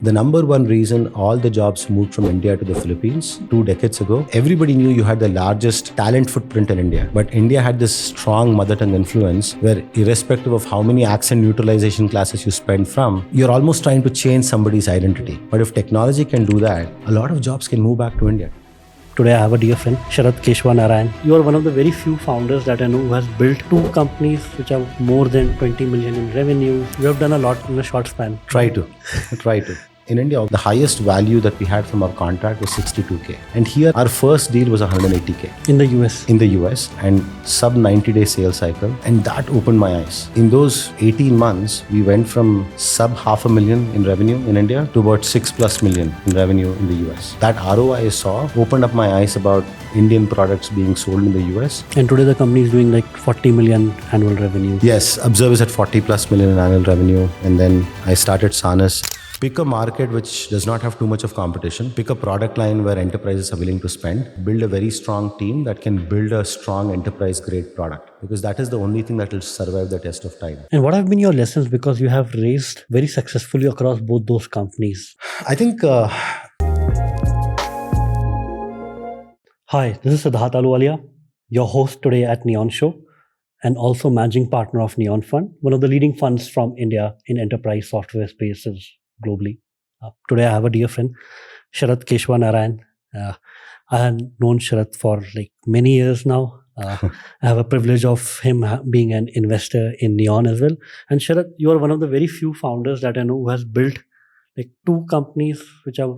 The number one reason all the jobs moved from India to the Philippines 2 decades ago, everybody knew you had the largest talent footprint in India. But India had this strong mother tongue influence where, irrespective of how many accent neutralization classes you spend from, you're almost trying to change somebody's identity. But if technology can do that, a lot of jobs can move back to India. Today I have a dear friend, Sharath Keshava Narayana. You are one of the very few founders that I know who has built 2 companies which have more than 20 million in revenue. You have done a lot in a short span. Try to. In India, the highest value that we had from our contract was 62K. And here, our first deal was 180K. In the US. In the US, and sub 90-day sales cycle. And that opened my eyes. In those 18 months, we went from sub $500,000 in revenue in India to about $6+ million in revenue in the US. That ROI I saw opened up my eyes about Indian products being sold in the US. And today the company is doing like 40 million annual revenue. Yes, Observe is at 40+ million in annual revenue. And then I started SaaS. Pick a market which does not have too much of competition. Pick a product line where enterprises are willing to spend. Build a very strong team that can build a strong enterprise-grade product, because that is the only thing that will survive the test of time. And what have been your lessons, because you have raised very successfully across both those companies? I think... Hi, this is Siddharth Aluwalia, your host today at Neon Show, and also managing partner of Neon Fund, one of the leading funds from India in enterprise software spaces globally. Today I have a dear friend, Sharath Keshava Narayana. I have known Sharath for like many years now. I have a privilege of him being an investor in Neon as well. And Sharath, you are one of the very few founders that I know who has built like 2 companies which have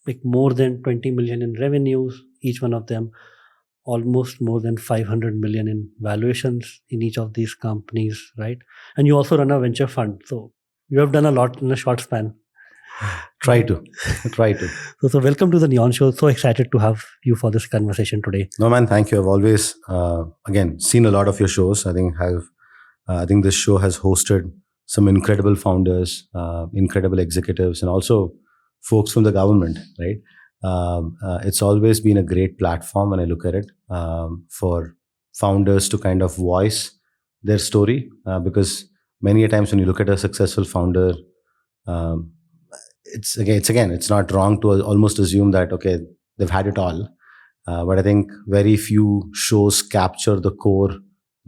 like more than 20 million in revenues, each one of them almost more than 500 million in valuations in each of these companies, right? And you also run a venture fund. So you have done a lot in a short span. Try to. So welcome to the Neon Show. So excited to have you for this conversation today. No, man, thank you. I've always, again, seen a lot of your shows. I think this show has hosted some incredible founders, incredible executives, and also folks from the government, right? It's always been a great platform when I look at it, for founders to kind of voice their story, because many a times when you look at a successful founder, it's not wrong to almost assume that, okay, they've had it all. But I think very few shows capture the core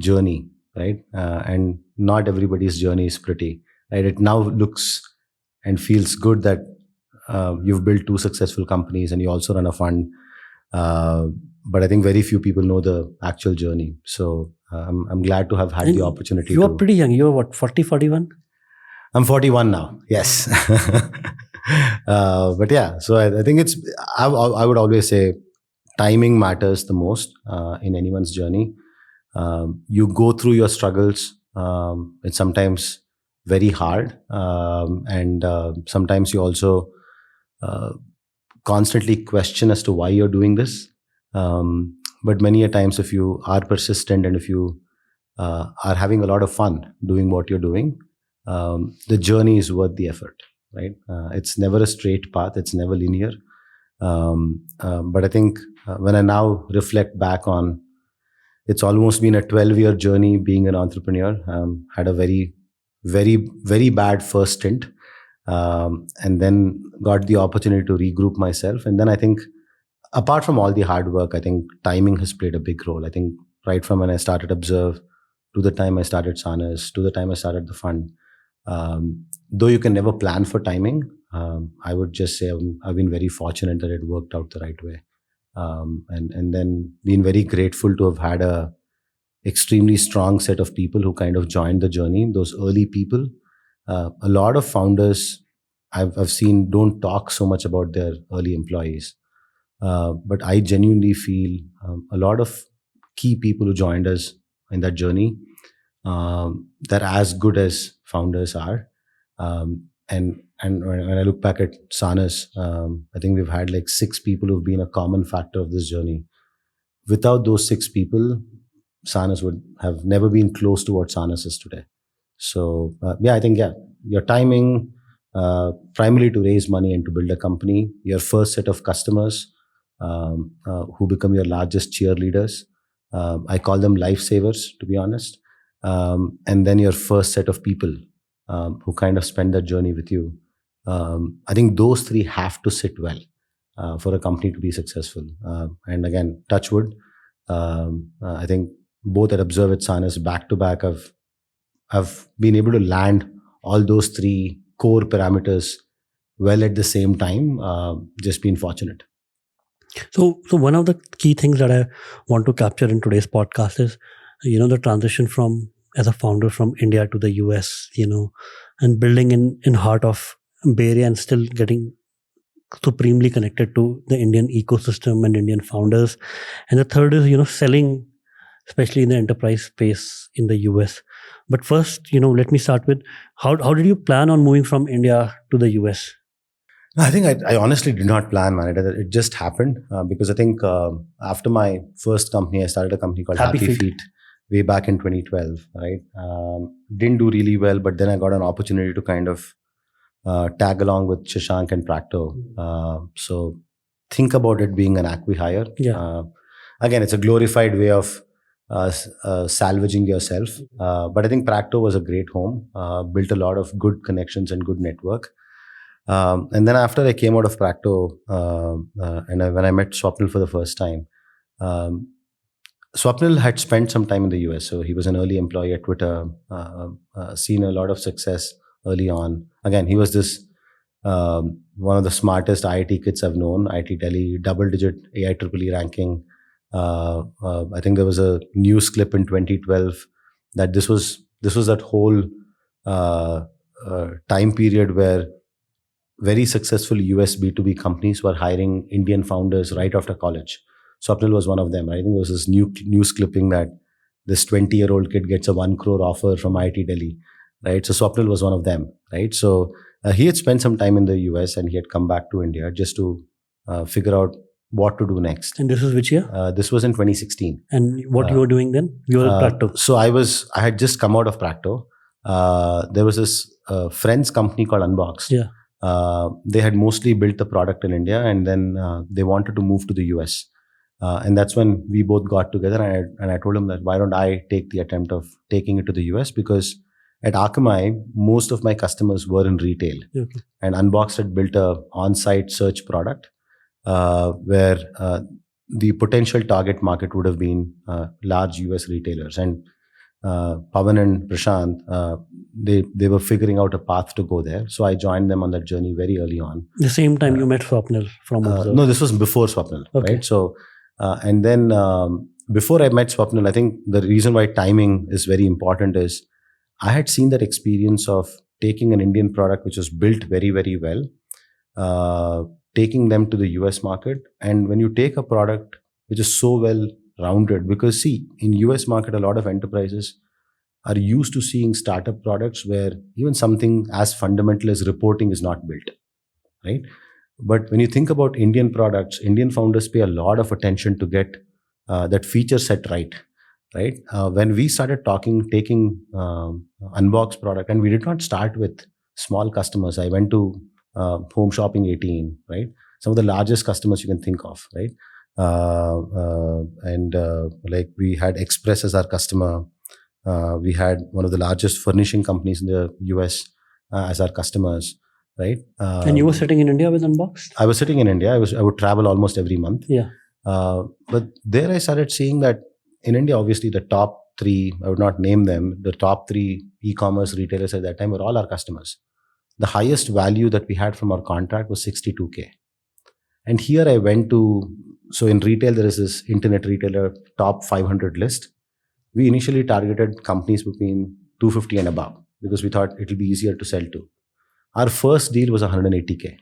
journey, right? And not everybody's journey is pretty, right? It now looks and feels good that you've built 2 successful companies and you also run a fund. But I think very few people know the actual journey. So I'm glad to have had the opportunity. You are pretty young. You're what, 40, 41? I'm 41 now. Yes. But yeah, so I think I would always say timing matters the most in anyone's journey. You go through your struggles. It's sometimes very hard. And sometimes you also constantly question as to why you're doing this. But many a times, if you are persistent and if you are having a lot of fun doing what you're doing, the journey is worth the effort, right? It's never a straight path. It's never linear. But I think when I now reflect back on, it's almost been a 12-year journey being an entrepreneur. Had a very, very, very bad first stint, and then got the opportunity to regroup myself. And then I think, apart from all the hard work, I think timing has played a big role. I think right from when I started Observe to the time I started SaaS to the time I started the fund, though you can never plan for timing, I would just say I've been very fortunate that it worked out the right way. And then been very grateful to have had a extremely strong set of people who kind of joined the journey, those early people. A lot of founders I've seen don't talk so much about their early employees. But I genuinely feel a lot of key people who joined us in that journey, they're as good as founders are. And when I look back at SaaS, I think we've had like 6 people who've been a common factor of this journey. Without those 6 people, SaaS would have never been close to what SaaS is today. So I think your timing, primarily to raise money and to build a company, your first set of customers who become your largest cheerleaders. I call them lifesavers, to be honest. And then your first set of people who kind of spend that journey with you. I think those three have to sit well for a company to be successful. And again, touch wood. I think both at Observe at Sanas back to back have been able to land all those three core parameters well at the same time. Just been fortunate. So one of the key things that I want to capture in today's podcast is, the transition from as a founder from India to the US, and building in heart of Bay Area and still getting supremely connected to the Indian ecosystem and Indian founders. And the third is, selling, especially in the enterprise space in the US. But first, let me start with how did you plan on moving from India to the US? No, I think I honestly did not plan, man. It just happened because I think after my first company, I started a company called Happy Happy Feet. Feet way back in 2012, right? Didn't do really well, but then I got an opportunity to kind of tag along with Shashank and Practo. So think about it being an acqui-hire. Yeah. Again, it's a glorified way of salvaging yourself. But I think Practo was a great home, built a lot of good connections and good network. And then after I came out of Practo, when I met Swapnil for the first time, Swapnil had spent some time in the US. So he was an early employee at Twitter, seen a lot of success early on. Again, he was this one of the smartest IIT kids I've known, IIT Delhi, double-digit AIEEE ranking. I think there was a news clip in 2012 that this was that whole time period where very successful US B2B companies were hiring Indian founders right after college. Swapnil was one of them. I think there was this news clipping that this 20-year-old kid gets a 1 crore offer from IIT Delhi, right? So Swapnil was one of them, right? So he had spent some time in the US and he had come back to India just to figure out what to do next. And this is which year? This was in 2016. And what you were doing then? You were at Practo. So I had just come out of Practo. There was this friend's company called Unbox. Yeah. They had mostly built the product in India and then they wanted to move to the US. And that's when we both got together and I told him that why don't I take the attempt of taking it to the US, because at Akamai, most of my customers were in retail. Okay. And Unbox had built a on-site search product where the potential target market would have been large US retailers. And Pawan and Prashant, they were figuring out a path to go there. So I joined them on that journey very early on. The same time you met Swapnil from Observe? No, this was before Swapnil, Okay. right? So, and then before I met Swapnil, I think the reason why timing is very important is I had seen that experience of taking an Indian product which was built very, very well, taking them to the US market. And when you take a product which is so well rounded, because see, in US market, a lot of enterprises are used to seeing startup products where even something as fundamental as reporting is not built, right? But when you think about Indian products, Indian founders pay a lot of attention to get that feature set right? When we started taking Unbox product, and we did not start with small customers. I went to Home Shopping 18, right? Some of the largest customers you can think of, right? Like we had Express as our customer. We had one of the largest furnishing companies in the US as our customers, right? And you were sitting in India with Unbox? I was sitting in India. I would travel almost every month. Yeah. But there I started seeing that in India, obviously the top three, I would not name them, the top three e-commerce retailers at that time were all our customers. The highest value that we had from our contract was 62K. And here I went to, so in retail, there is this internet retailer top 500 list. We initially targeted companies between 250 and above because we thought it'll be easier to sell to. Our first deal was 180K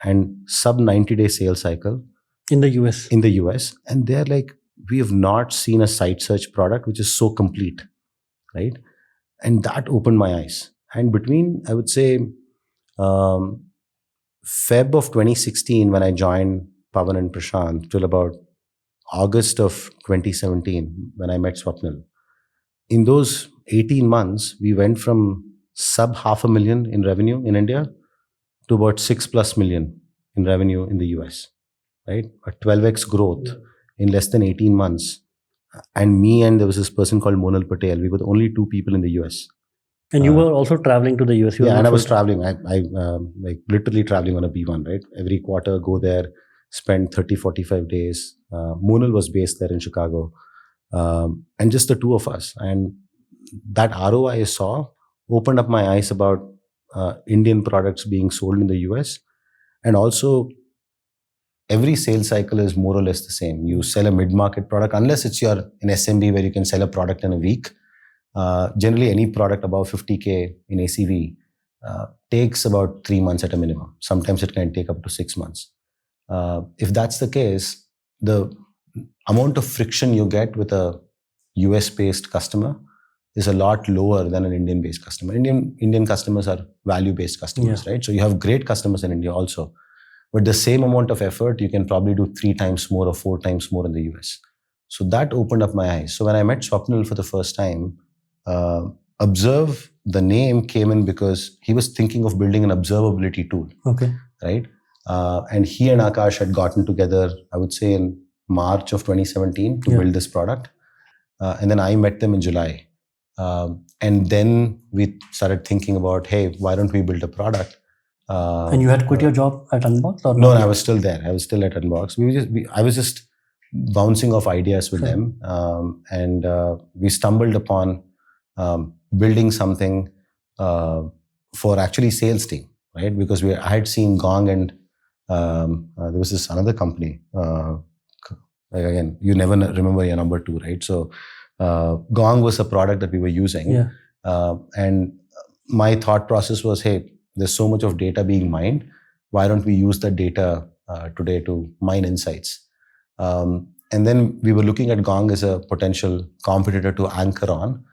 and sub 90-day sales cycle. In the US? In the US. And they're like, we have not seen a site search product which is so complete, right? And that opened my eyes. And between, I would say, Feb of 2016, when I joined Pawan and Prashant, till about August of 2017, when I met Swapnil, in those 18 months, we went from sub $500,000 in revenue in India to about 6+ million in revenue in the US, right? A 12x growth in less than 18 months. And me and there was this person called Monal Patel. We were the only two people in the US. And you were also traveling to the US. You were Yeah, and not I was full- traveling. I like literally traveling on a B1, right? Every quarter, go there, spend 30, 45 days. Moonal was based there in Chicago. And just the two of us. And that ROI I saw opened up my eyes about Indian products being sold in the US. And also, every sales cycle is more or less the same. You sell a mid-market product, unless it's your an SMB where you can sell a product in a week. Generally, any product above 50K in ACV takes about 3 months at a minimum. Sometimes it can take up to 6 months. If that's the case, the amount of friction you get with a US-based customer is a lot lower than an Indian-based customer. Indian customers are value-based customers, right? So you have great customers in India also. But the same amount of effort, you can probably do 3 times more or 4 times more in the US. So that opened up my eyes. So when I met Swapnil for the first time, Observe, the name came in because he was thinking of building an observability tool. Okay. Right? And he and Akash had gotten together, I would say in March of 2017 to build this product. And then I met them in July. And then we started thinking about, hey, why don't we build a product? And you had quit your job at Unbox? Or No, not? I was still there. I was still at Unbox. I was just bouncing off ideas with them. And we stumbled upon building something for actually sales team, right? Because I had seen Gong and there was this another company. Again, you never remember your number 2, right? So Gong was a product that we were using. And my thought process was, hey, there's so much of data being mined. Why don't we use that data today to mine insights? And then we were looking at Gong as a potential competitor to anchor on.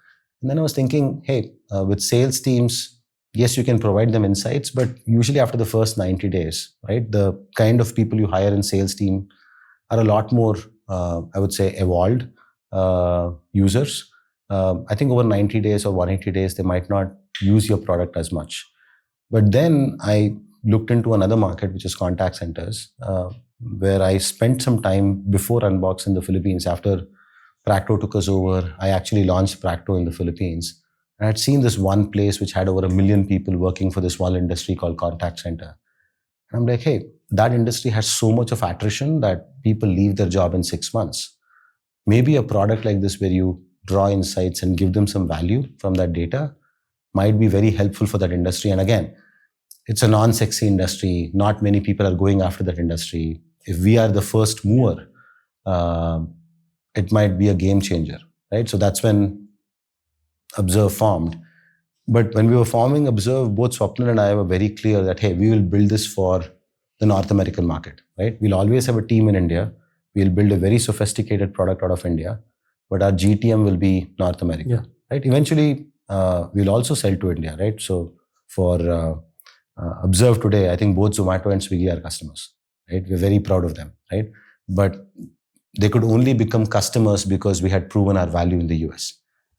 And then I was thinking, hey, with sales teams, yes, you can provide them insights, but usually after the first 90 days, right, the kind of people you hire in sales team are a lot more, I would say, evolved users. I think over 90 days or 180 days, they might not use your product as much. But then I looked into another market, which is contact centers, where I spent some time before Unbox in the Philippines. After Practo took us over, I actually launched Practo in the Philippines. I had seen this one place which had over 1 million people working for this one industry called contact center. And I'm like, hey, that industry has so much of attrition that people leave their job in 6 months. Maybe a product like this where you draw insights and give them some value from that data might be very helpful for that industry. And again, it's a non-sexy industry. Not many people are going after that industry. If we are the first mover, it might be a game changer, right? So that's when Observe formed. But when we were forming Observe, both Swapnil and I were very clear that, hey, we will build this for the North American market, right? We'll always have a team in India. We'll build a very sophisticated product out of India, but our GTM will be North America, right? Eventually, we'll also sell to India, right? So for Observe today, I think both Zomato and Swiggy are customers, right? We're very proud of them, right? But they could only become customers because we had proven our value in the US,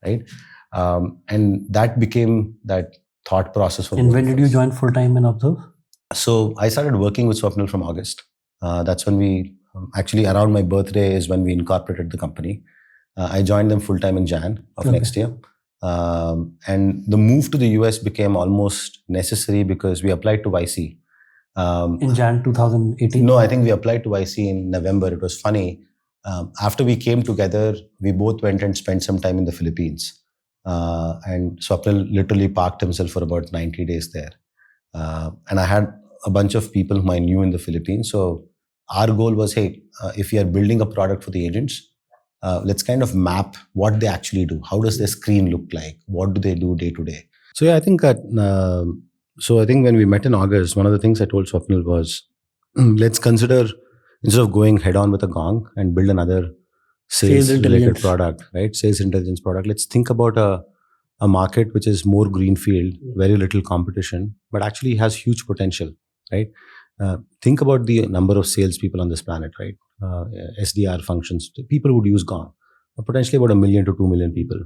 right? And that became that thought process for. And when did you join full time in Observe? So I started working with Swapnil from August. That's when we actually around my birthday is when we incorporated the company. I joined them full time in Jan of next year. And the move to the US became almost necessary because we applied to YC. In Jan 2018? No, I think we applied to YC in November. It was funny. After we came together, we both went and spent some time in the Philippines. And Swapnil literally parked himself for about 90 days there. And I had a bunch of people whom I knew in the Philippines. So our goal was, hey, if you are building a product for the agents, let's kind of map what they actually do. How does their screen look like? What do they do day to day? So yeah, I think that. So I think when we met in August, one of the things I told Swapnil was, let's consider, instead of going head on with a Gong and build another sales related product, right? Sales intelligence product. Let's think about a market which is more greenfield, very little competition, but actually has huge potential, right? Think about the number of salespeople on this planet, right? SDR functions. People would use Gong. Potentially about 1 million to 2 million people.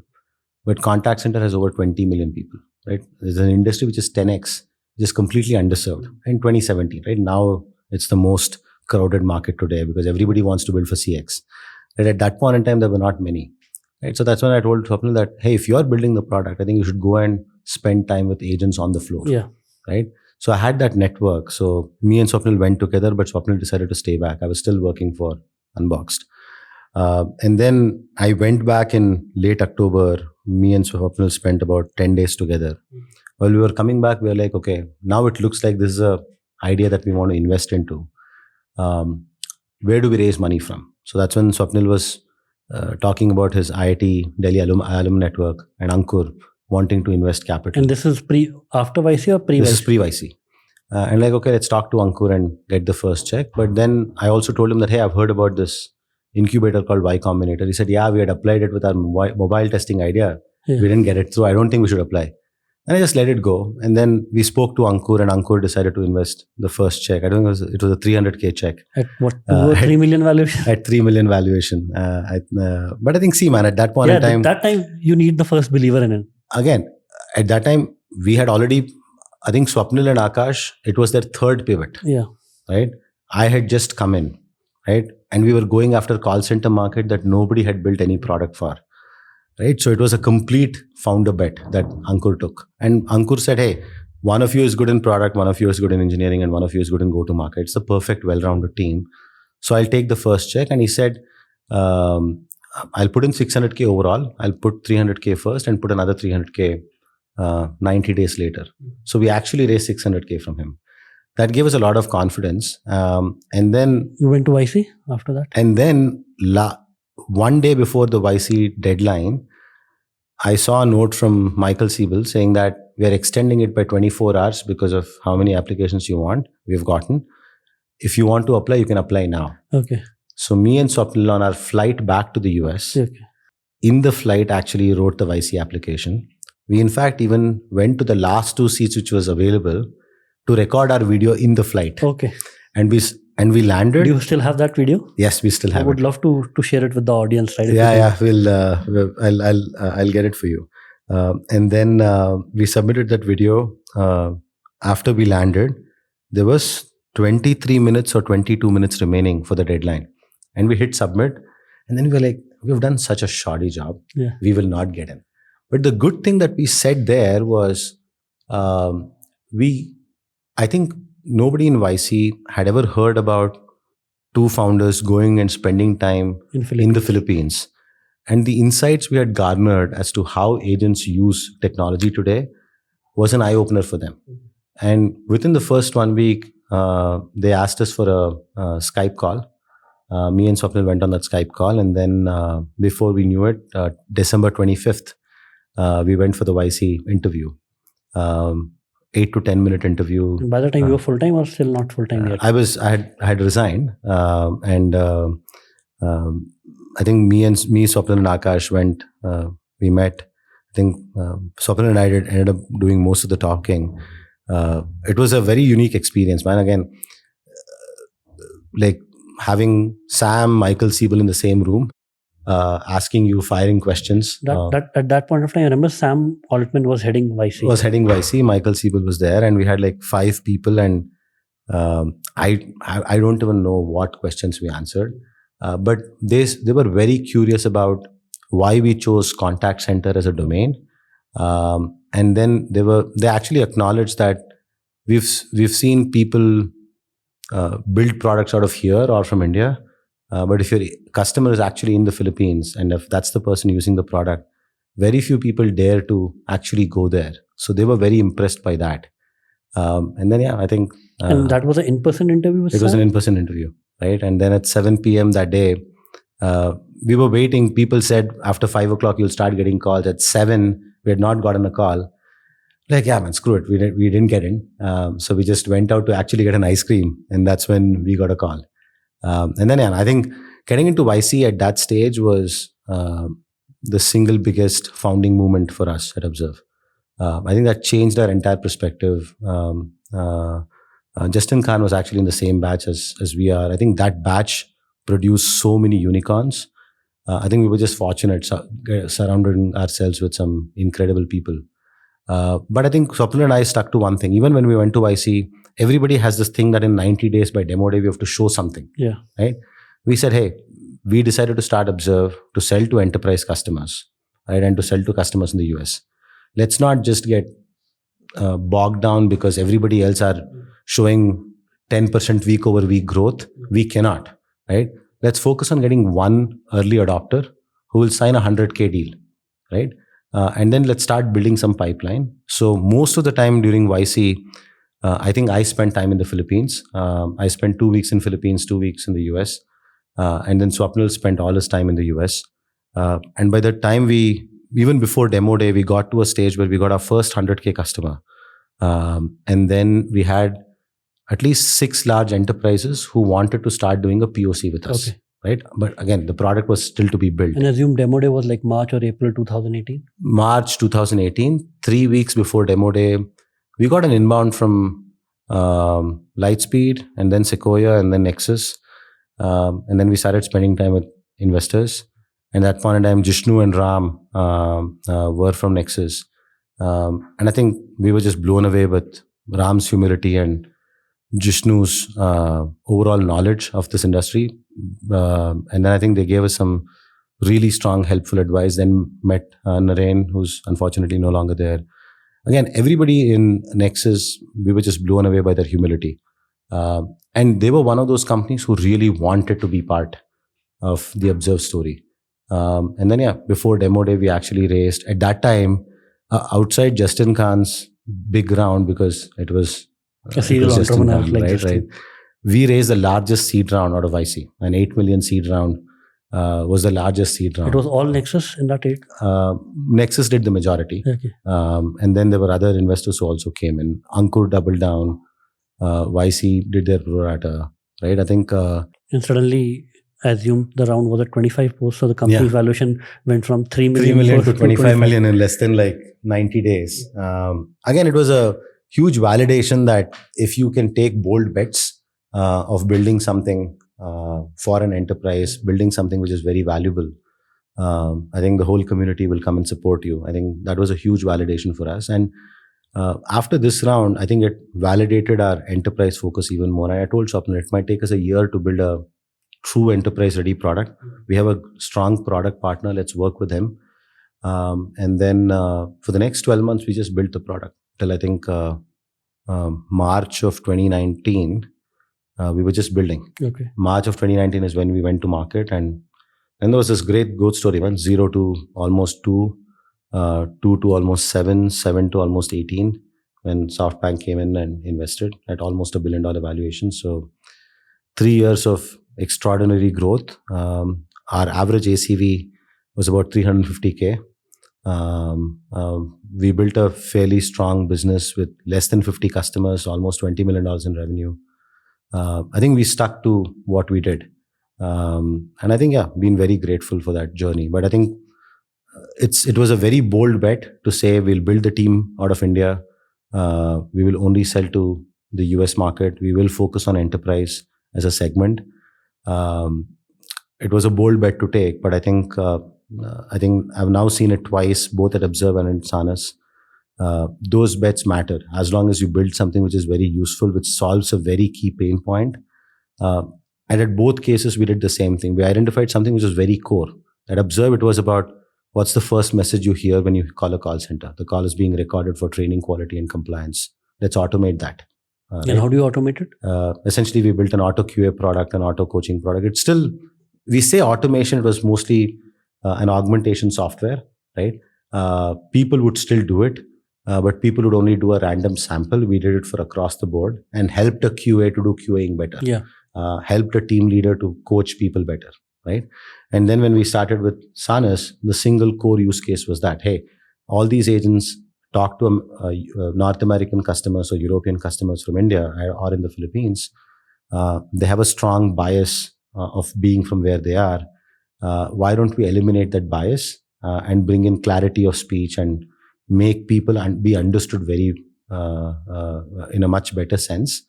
But contact center has over 20 million people, right? There's an industry which is 10x, which is completely underserved in 2017, right? Now it's the most crowded market today because everybody wants to build for CX. Right? At that point in time, there were not many. Right? So that's when I told Swapnil that, hey, if you're building the product, I think you should go and spend time with agents on the floor. Yeah. Right. So I had that network. So me and Swapnil went together, but Swapnil decided to stay back. I was still working for Unboxed. And then I went back in late October. Me and Swapnil spent about 10 days together. While we were coming back, we were like, okay, now it looks like this is a idea that we want to invest into. Where do we raise money from? So that's when Swapnil was talking about his IIT Delhi alum network and Ankur wanting to invest capital. And this is after YC or pre-YC? This is pre-YC. And like, okay, let's talk to Ankur and get the first check. But then I also told him that, hey, I've heard about this incubator called Y Combinator. He said, yeah, we had applied it with our mobile testing idea. Yeah. We didn't get it through. I don't think we should apply. And I just let it go. And then we spoke to Ankur, and Ankur decided to invest the first check. I don't think it was a 300K check. At what? 3 million valuation? At 3 million valuation. But I think, see, man, at that point in time... At that time, you need the first believer in it. Again, at that time, we had already... I think Swapnil and Akash, it was their third pivot. Yeah. Right? I had just come in. Right? And we were going after call center market that nobody had built any product for. Right? So it was a complete founder bet that Ankur took. And Ankur said, hey, one of you is good in product, one of you is good in engineering, and one of you is good in go-to-market. It's a perfect, well-rounded team. So I'll take the first check. And he said, I'll put in 600K overall. I'll put 300K first and put another 300K 90 days later. So we actually raised 600K from him. That gave us a lot of confidence. And then... You went to YC after that? And then... one day before the YC deadline, I saw a note from Michael Siebel saying that we are extending it by 24 hours because of how many applications you want. We've gotten. If you want to apply, you can apply now. Okay. So me and Swapnil on our flight back to the US, in the flight actually wrote the YC application. We in fact even went to the last 2 seats which was available to record our video in the flight. Okay. And we landed. Do you still have that video? Yes, we still have it. I would love to share it with the audience, right? I'll get it for you. And then we submitted that video. After we landed, there was 23 minutes or 22 minutes remaining for the deadline. And we hit submit. And then we were like, we've done such a shoddy job. Yeah. We will not get in. But the good thing that we said there was, I think nobody in YC had ever heard about 2 founders going and spending time in the Philippines. And the insights we had garnered as to how agents use technology today was an eye-opener for them. And within the first 1 week, they asked us for a Skype call. Me and Swapnil went on that Skype call. And then before we knew it, December 25th, we went for the YC interview. 8 to 10 minute interview. By the time you were full time or still not full time yet? I had resigned, and I think me, Swapnil and Akash went. We met. I think Swapnil and I ended up doing most of the talking. It was a very unique experience, man. Again, like having Sam, Michael Siebel in the same room, asking you, firing questions. At that point of time, I remember Sam Altman was heading YC. Michael Siebel was there, and we had like 5 people, and I don't even know what questions we answered, but they were very curious about why we chose contact center as a domain, and then they actually acknowledged that we've seen people build products out of here or from India. But if your customer is actually in the Philippines and if that's the person using the product, very few people dare to actually go there. So they were very impressed by that. And then, I think... and that was an in-person interview? It was an in-person interview, right? And then at 7 p.m. that day, we were waiting. People said after 5 o'clock, you'll start getting calls. At 7, we had not gotten a call. Like, yeah, man, screw it. We didn't get in. So we just went out to actually get an ice cream. And that's when we got a call. And then, I think getting into YC at that stage was the single biggest founding moment for us at Observe. I think that changed our entire perspective. Justin Khan was actually in the same batch as we are. I think that batch produced so many unicorns. I think we were just fortunate surrounding ourselves with some incredible people. But I think Swapnil and I stuck to one thing. Even when we went to YC, everybody has this thing that in 90 days by demo day, we have to show something. Yeah. Right? We said, hey, we decided to start Observe to sell to enterprise customers, right? And to sell to customers in the US. let's not just get bogged down because everybody else are showing 10% week over week growth. We cannot, right? Let's focus on getting one early adopter who will sign a 100K deal, right? And then let's start building some pipeline. So most of the time during YC, I think I spent time in the Philippines. I spent 2 weeks in Philippines, 2 weeks in the US. And then Swapnil spent all his time in the US. And by the time even before demo day, we got to a stage where we got our first 100K customer. And then we had at least 6 large enterprises who wanted to start doing a POC with us. Okay. Right? But again, the product was still to be built. And assume demo day was like March or April 2018? March 2018, 3 weeks before demo day, we got an inbound from Lightspeed and then Sequoia and then Nexus. And then we started spending time with investors. And at that point in time, Jishnu and Ram were from Nexus. And I think we were just blown away with Ram's humility and Jishnu's overall knowledge of this industry. And then I think they gave us some really strong, helpful advice. Then met Narayan, who's unfortunately no longer there. Again, everybody in Nexus, we were just blown away by their humility. And they were one of those companies who really wanted to be part of the Observe story. And then, before demo day, we actually raised, at that time, outside Justin Khan's big round, because it was a serial entrepreneur, right? We raised the largest seed round out of IC. An 8 million seed round was the largest seed round. It was all Nexus in that 8? Nexus did the majority. Okay. And then there were other investors who also came in. Ankur doubled down. YC did their pro rata, right? I think... and suddenly, I assume the round was at 25 posts, so the company's valuation went from 3 million to 25 million in less than like 90 days. Again, it was a huge validation that if you can take bold bets of building something for an enterprise, building something which is very valuable, I think the whole community will come and support you. I think that was a huge validation for us. And after this round, I think it validated our enterprise focus even more. And I told Swapnil, it might take us a year to build a true enterprise ready product. We have a strong product partner. Let's work with him. And then for the next 12 months, we just built the product till I think March of 2019. We were just building. Okay. March of 2019 is when we went to market. And there was this great growth story, man. 0 to almost 2, 2 to almost 7, 7 to almost 18, when SoftBank came in and invested at almost $1 billion valuation. So 3 years of extraordinary growth. Our average ACV was about 350K. We built a fairly strong business with less than 50 customers, almost $20 million in revenue. I think we stuck to what we did. And I think, been very grateful for that journey. But I think it was a very bold bet to say we'll build the team out of India. We will only sell to the US market. We will focus on enterprise as a segment. It was a bold bet to take, but I think I've now seen it twice, both at Observe and in Sanas. Those bets matter as long as you build something which is very useful, which solves a very key pain point. And at both cases, we did the same thing. We identified something which was very core. At Observe, it was about what's the first message you hear when you call a call center. The call is being recorded for training, quality, and compliance. Let's automate that. And how do you automate it? Essentially, we built an auto QA product, an auto coaching product. It's still, we say automation, it was mostly an augmentation software, right? People would still do it, but people would only do a random sample. We did it for across the board and helped a QA to do QAing better. Yeah. Helped a team leader to coach people better, right? And then when we started with Sanas, the single core use case was that, hey, all these agents talk to North American customers or European customers from India or in the Philippines. They have a strong bias of being from where they are. Why don't we eliminate that bias and bring in clarity of speech and make people be understood very in a much better sense?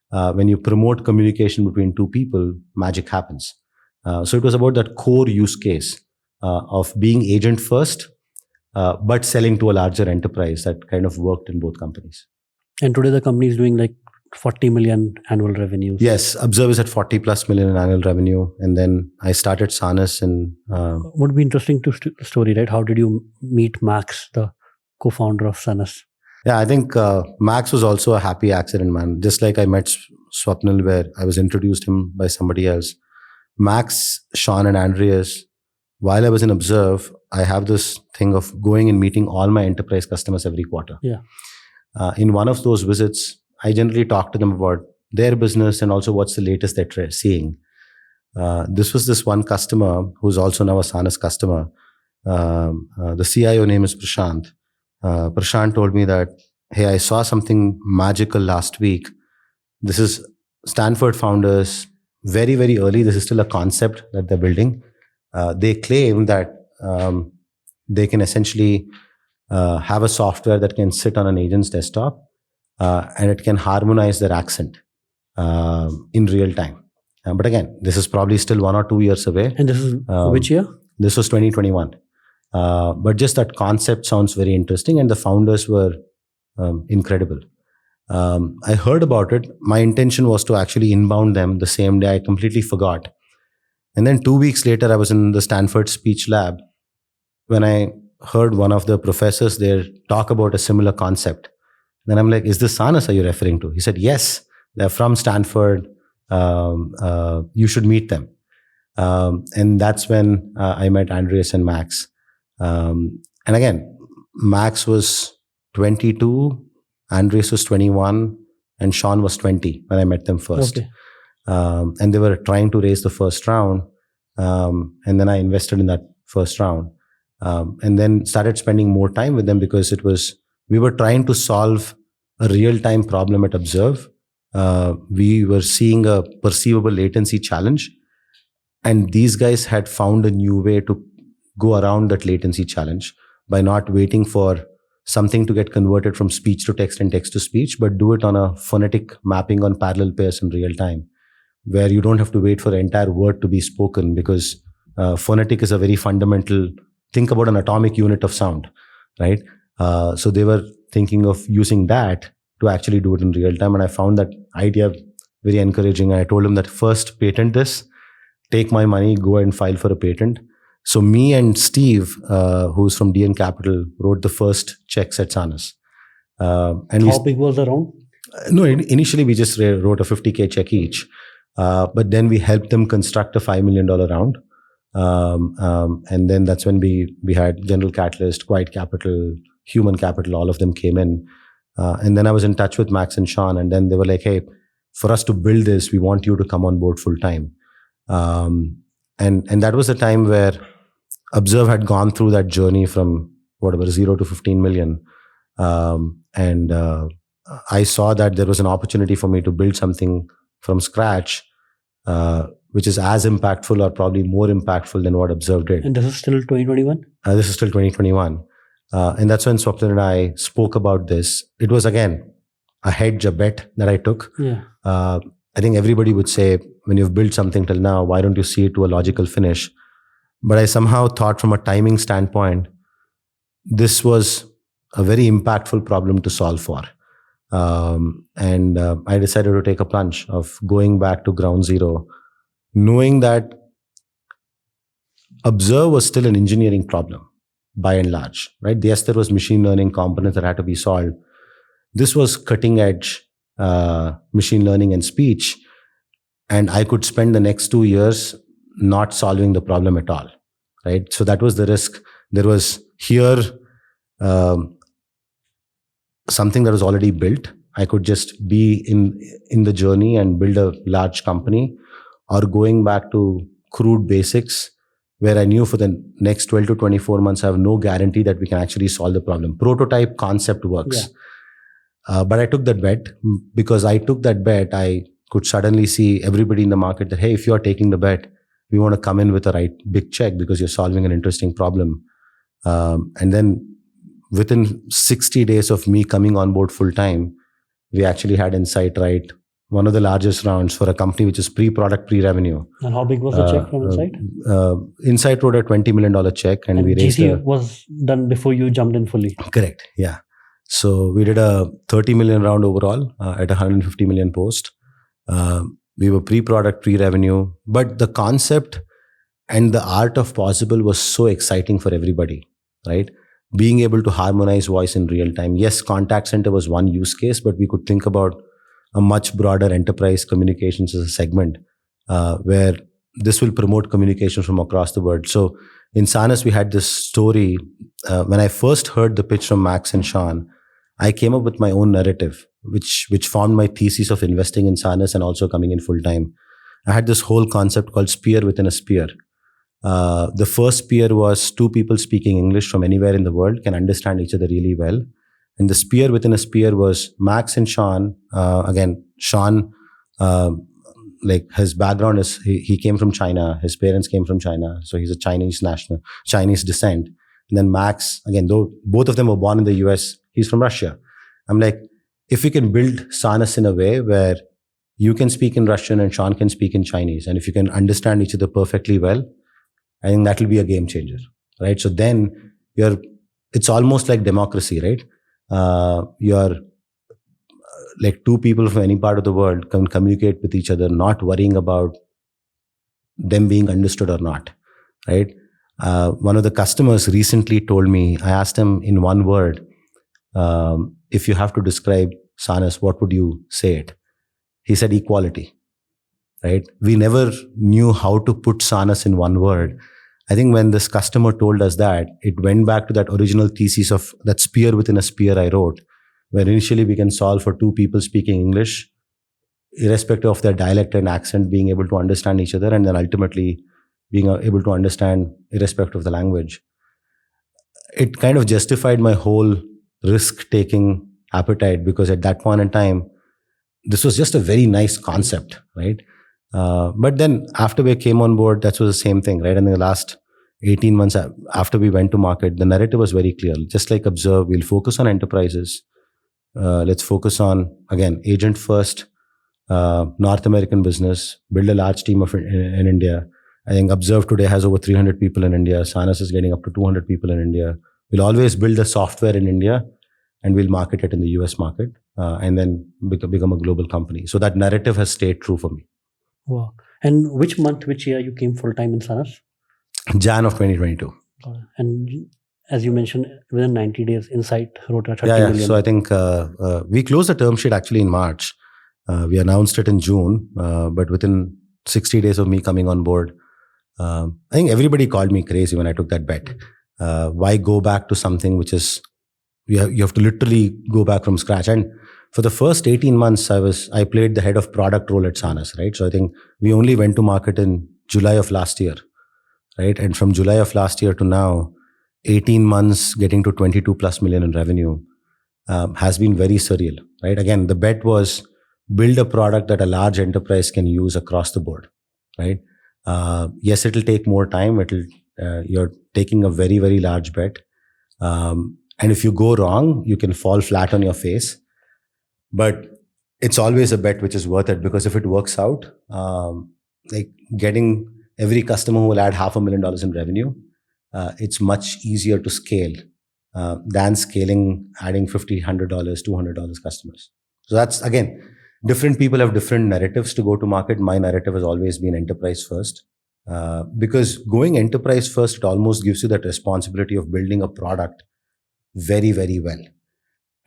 When you promote communication between two people, magic happens. So it was about that core use case of being agent first, but selling to a larger enterprise that kind of worked in both companies. And today the company is doing like 40 million annual revenues. Yes, Observe is at 40 plus million in annual revenue. And then I started Sanas and... Would be interesting to story, right? How did you meet Max, the co-founder of SaaS. Yeah, I think Max was also a happy accident, man. Just like I met Swapnil, where I was introduced him by somebody else. Max, Sean, and Andreas, while I was in Observe, I have this thing of going and meeting all my enterprise customers every quarter. Yeah. In one of those visits, I generally talk to them about their business and also what's the latest they're seeing. This was this one customer who's also now a SaaS customer. The CIO name is Prashant. Prashant told me that, hey, I saw something magical last week. This is Stanford founders, very, very early. This is still a concept that they're building. They claim that they can essentially have a software that can sit on an agent's desktop and it can harmonize their accent in real time. But again, this is probably still 1 or 2 years away. And this is which year? This was 2021. But just that concept sounds very interesting, and the founders were incredible. I heard about it. My intention was to actually inbound them the same day. I completely forgot. And then 2 weeks later, I was in the Stanford speech lab when I heard one of the professors there talk about a similar concept. Then I'm like, is this SaaS are you referring to? He said, yes, they're from Stanford. You should meet them. And that's when I met Andreas and Max. And again, Max was 22, Andreas was 21, and Sean was 20 when I met them first. Okay. And they were trying to raise the first round. And then I invested in that first round. And then started spending more time with them because we were trying to solve a real-time problem at Observe. We were seeing a perceivable latency challenge. And these guys had found a new way to go around that latency challenge by not waiting for something to get converted from speech to text and text to speech, but do it on a phonetic mapping on parallel pairs in real time, where you don't have to wait for the entire word to be spoken, because phonetic is a very fundamental, think about an atomic unit of sound, right? So they were thinking of using that to actually do it in real time. And I found that idea very encouraging. I told him that first patent this, take my money, go and file for a patent. So me and Steve, who's from DN Capital, wrote the first checks at SaaS. And how big was the round? No, initially we just wrote a 50K check each. But then we helped them construct a $5 million round. And then that's when we had General Catalyst, Quiet Capital, Human Capital, all of them came in. And then I was in touch with Max and Sean, and then they were like, hey, for us to build this, we want you to come on board full time. And that was the time where Observe had gone through that journey from whatever, 0 to 15 million. And I saw that there was an opportunity for me to build something from scratch, which is as impactful or probably more impactful than what Observe did. And this is still 2021? This is still 2021. And that's when Swapnil and I spoke about this. It was, again, a hedge, a bet that I took. Yeah. I think everybody would say, when you've built something till now, why don't you see it to a logical finish? But I somehow thought from a timing standpoint, this was a very impactful problem to solve for. And I decided to take a plunge of going back to ground zero, knowing that Observe was still an engineering problem by and large, right? Yes, there was machine learning components that had to be solved. This was cutting edge machine learning and speech. And I could spend the next 2 years not solving the problem at all, right? So that was the risk. There was here something that was already built. I could just be in the journey and build a large company, or going back to crude basics, where I knew for the next 12 to 24 months, I have no guarantee that we can actually solve the problem. Prototype concept works. Yeah. But I took that bet. Because I took that bet, I could suddenly see everybody in the market that, hey, if you're taking the bet, we want to come in with a right big check because you're solving an interesting problem. And then within 60 days of me coming on board full time, we actually had Insight, right? One of the largest rounds for a company which is pre-product, pre-revenue. And how big was the check from Insight? Insight wrote a $20 million check, and we raised GC was done before you jumped in fully. Correct, yeah. So we did a 30 million round overall at 150 million post. We were pre-product, pre-revenue, but the concept and the art of possible was so exciting for everybody, right? being able to harmonize voice in real time. Yes, contact center was one use case, but we could think about a much broader enterprise communications as a segment where this will promote communication from across the world. So in Sanas, we had this story. When I first heard the pitch from Max and Sean, I came up with my own narrative, which formed my thesis of investing in Sanas and also coming in full time. I had this whole concept called spear within a spear. The first spear was two people speaking English from anywhere in the world can understand each other really well. And the spear within a spear was Max and Sean. Again, Sean, like his background is he came from China. His parents came from China, so he's a Chinese national, Chinese descent. And then Max, again, though both of them were born in the US, he's from Russia. I'm like, if we can build Sanas in a way where you can speak in Russian and Sean can speak in Chinese, and if you can understand each other perfectly well, I think that will be a game changer, right? So then it's almost like democracy, right? You're like two people from any part of the world can communicate with each other, not worrying about them being understood or not, right? One of the customers recently told me, I asked him in one word, if you have to describe Sanas, what would you say it? He said equality, right? We never knew how to put Sanas in one word. I think when this customer told us that, it went back to that original thesis of that spear within a spear I wrote, where initially we can solve for two people speaking English, irrespective of their dialect and accent, being able to understand each other, and then ultimately being able to understand irrespective of the language. It kind of justified my whole risk-taking appetite, because at that point in time, this was just a very nice concept, right? But then after we came on board, that was the same thing, right? And in the last 18 months after we went to market, the narrative was very clear. Just like Observe, we'll focus on enterprises. Let's focus on, again, agent first, North American business, build a large team in India. I think Observe today has over 300 people in India. Sanas is getting up to 200 people in India. We'll always build the software in India and we'll market it in the US market and then become a global company. So that narrative has stayed true for me. Wow. And which month, which year you came full time in Sanas? Jan of 2022. And as you mentioned, within 90 days, Insight wrote a 30 million. So I think we closed the term sheet actually in March. We announced it in June, but within 60 days of me coming on board, I think everybody called me crazy when I took that bet. Why go back to something which is, you have to literally go back from scratch. And for the first 18 months, I played the head of product role at Sanas, right? So I think we only went to market in July of last year, right? And from July of last year to now, 18 months getting to 22 plus million in revenue has been very surreal, right? Again, the bet was build a product that a large enterprise can use across the board, right? Yes, it'll take more time. You're taking a very, very large bet. And if you go wrong, you can fall flat on your face. But it's always a bet which is worth it, because if it works out, like getting every customer who will add $500,000 in revenue, it's much easier to scale than adding $50, $100, $200 customers. So that's, again, different people have different narratives to go to market. My narrative has always been enterprise first, because going enterprise first, it almost gives you that responsibility of building a product very, very well,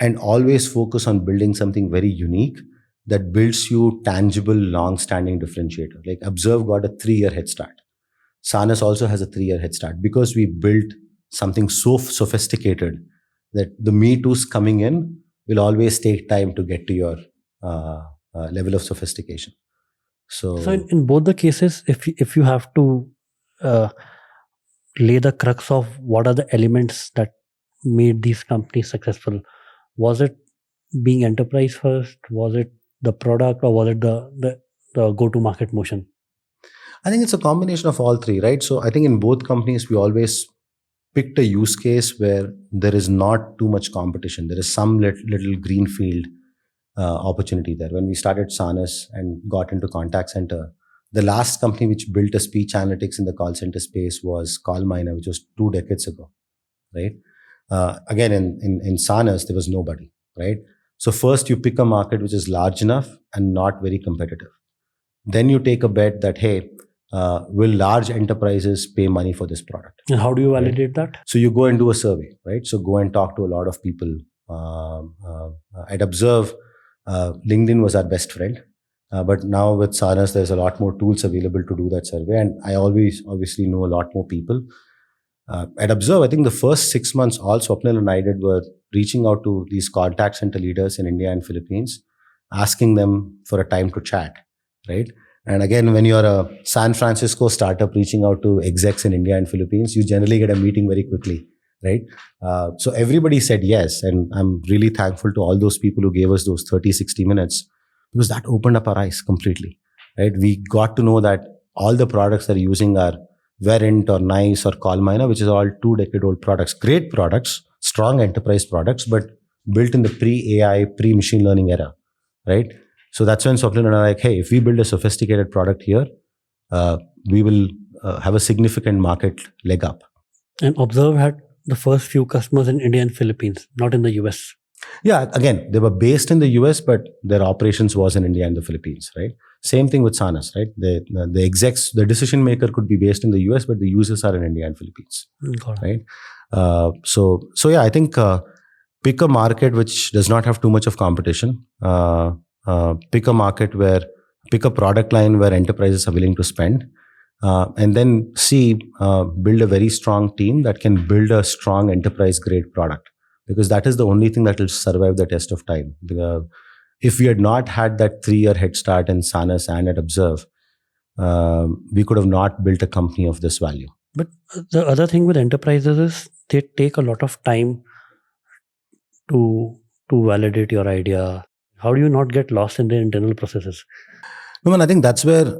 and always focus on building something very unique that builds you tangible, long-standing differentiator. Like Observe got a 3-year head start. Sanas also has a 3-year head start because we built something so sophisticated that the Me Too's coming in will always take time to get to your level of sophistication. So in both the cases, if you have to lay the crux of what are the elements that made these companies successful, was it being enterprise first? Was it the product, or was it the go-to-market motion? I think it's a combination of all three, right? So I think in both companies, we always picked a use case where there is not too much competition. There is some little greenfield opportunity there. When we started Sanas and got into contact center, the last company which built a speech analytics in the call center space was Combinator, which was 2 decades ago, right? Again, in Sanas, there was nobody, right? So first you pick a market which is large enough and not very competitive. Then you take a bet that, hey, will large enterprises pay money for this product? And how do you validate that? So you go and do a survey, right? So go and talk to a lot of people. At Observe, LinkedIn was our best friend. But now with Sanas, there's a lot more tools available to do that survey. And I always obviously know a lot more people. At Observe, I think the first 6 months, all Swapnil and I did were reaching out to these contact center leaders in India and Philippines, asking them for a time to chat, right? And again, when you're a San Francisco startup reaching out to execs in India and Philippines, you generally get a meeting very quickly, right? So everybody said yes. And I'm really thankful to all those people who gave us those 30, 60 minutes, because that opened up our eyes completely, right? We got to know that all the products they're using are Verint or Nice or Callminer, which is all 2-decade-old products, great products, strong enterprise products, but built in the pre-AI, pre-machine learning era, right? So that's when Swapnil and I are like, hey, if we build a sophisticated product here, we will have a significant market leg up. And Observe had the first few customers in India and Philippines, not in the US. Yeah, again, they were based in the US, but their operations was in India and the Philippines, right? Same thing with Sanas, right? The execs, the decision maker could be based in the US, but the users are in India and Philippines, right? So yeah, I think pick a market which does not have too much of competition. Pick a product line where enterprises are willing to spend, and then build a very strong team that can build a strong enterprise grade product, because that is the only thing that will survive the test of time. If we had not had that 3-year head start in Sanas and at Observe, we could have not built a company of this value. But the other thing with enterprises is they take a lot of time to validate your idea. How do you not get lost in the internal processes? No, man, I think that's where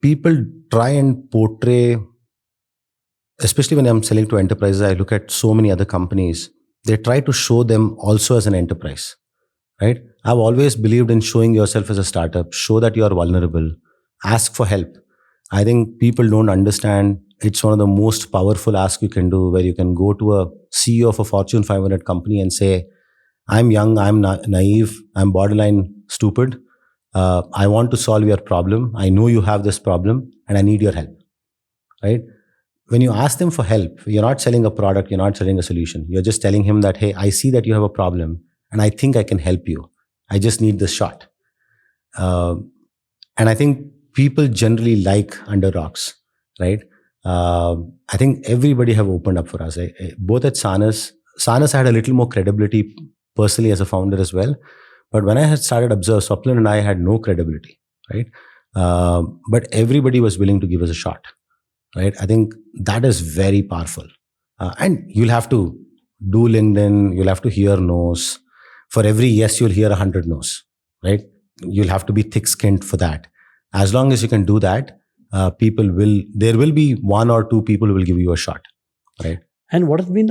people try and portray, especially when I'm selling to enterprises, I look at so many other companies, they try to show them also as an enterprise, right? I've always believed in showing yourself as a startup, show that you are vulnerable, ask for help. I think people don't understand it's one of the most powerful asks you can do, where you can go to a CEO of a Fortune 500 company and say, I'm young, I'm naive, I'm borderline stupid. I want to solve your problem. I know you have this problem and I need your help, right? When you ask them for help, you're not selling a product, you're not selling a solution. You're just telling him that, hey, I see that you have a problem and I think I can help you. I just need this shot. And I think people generally like under rocks, right? I think everybody have opened up for us. Both at Sanas had a little more credibility personally as a founder as well. But when I had started Observe, Swapnil and I had no credibility, right? But everybody was willing to give us a shot, right? I think that is very powerful. And you'll have to do LinkedIn, you'll have to hear no's. For every yes, you'll hear 100 no's, right? You'll have to be thick-skinned for that. As long as you can do that, there will be 1 or 2 people who will give you a shot, right? And what has been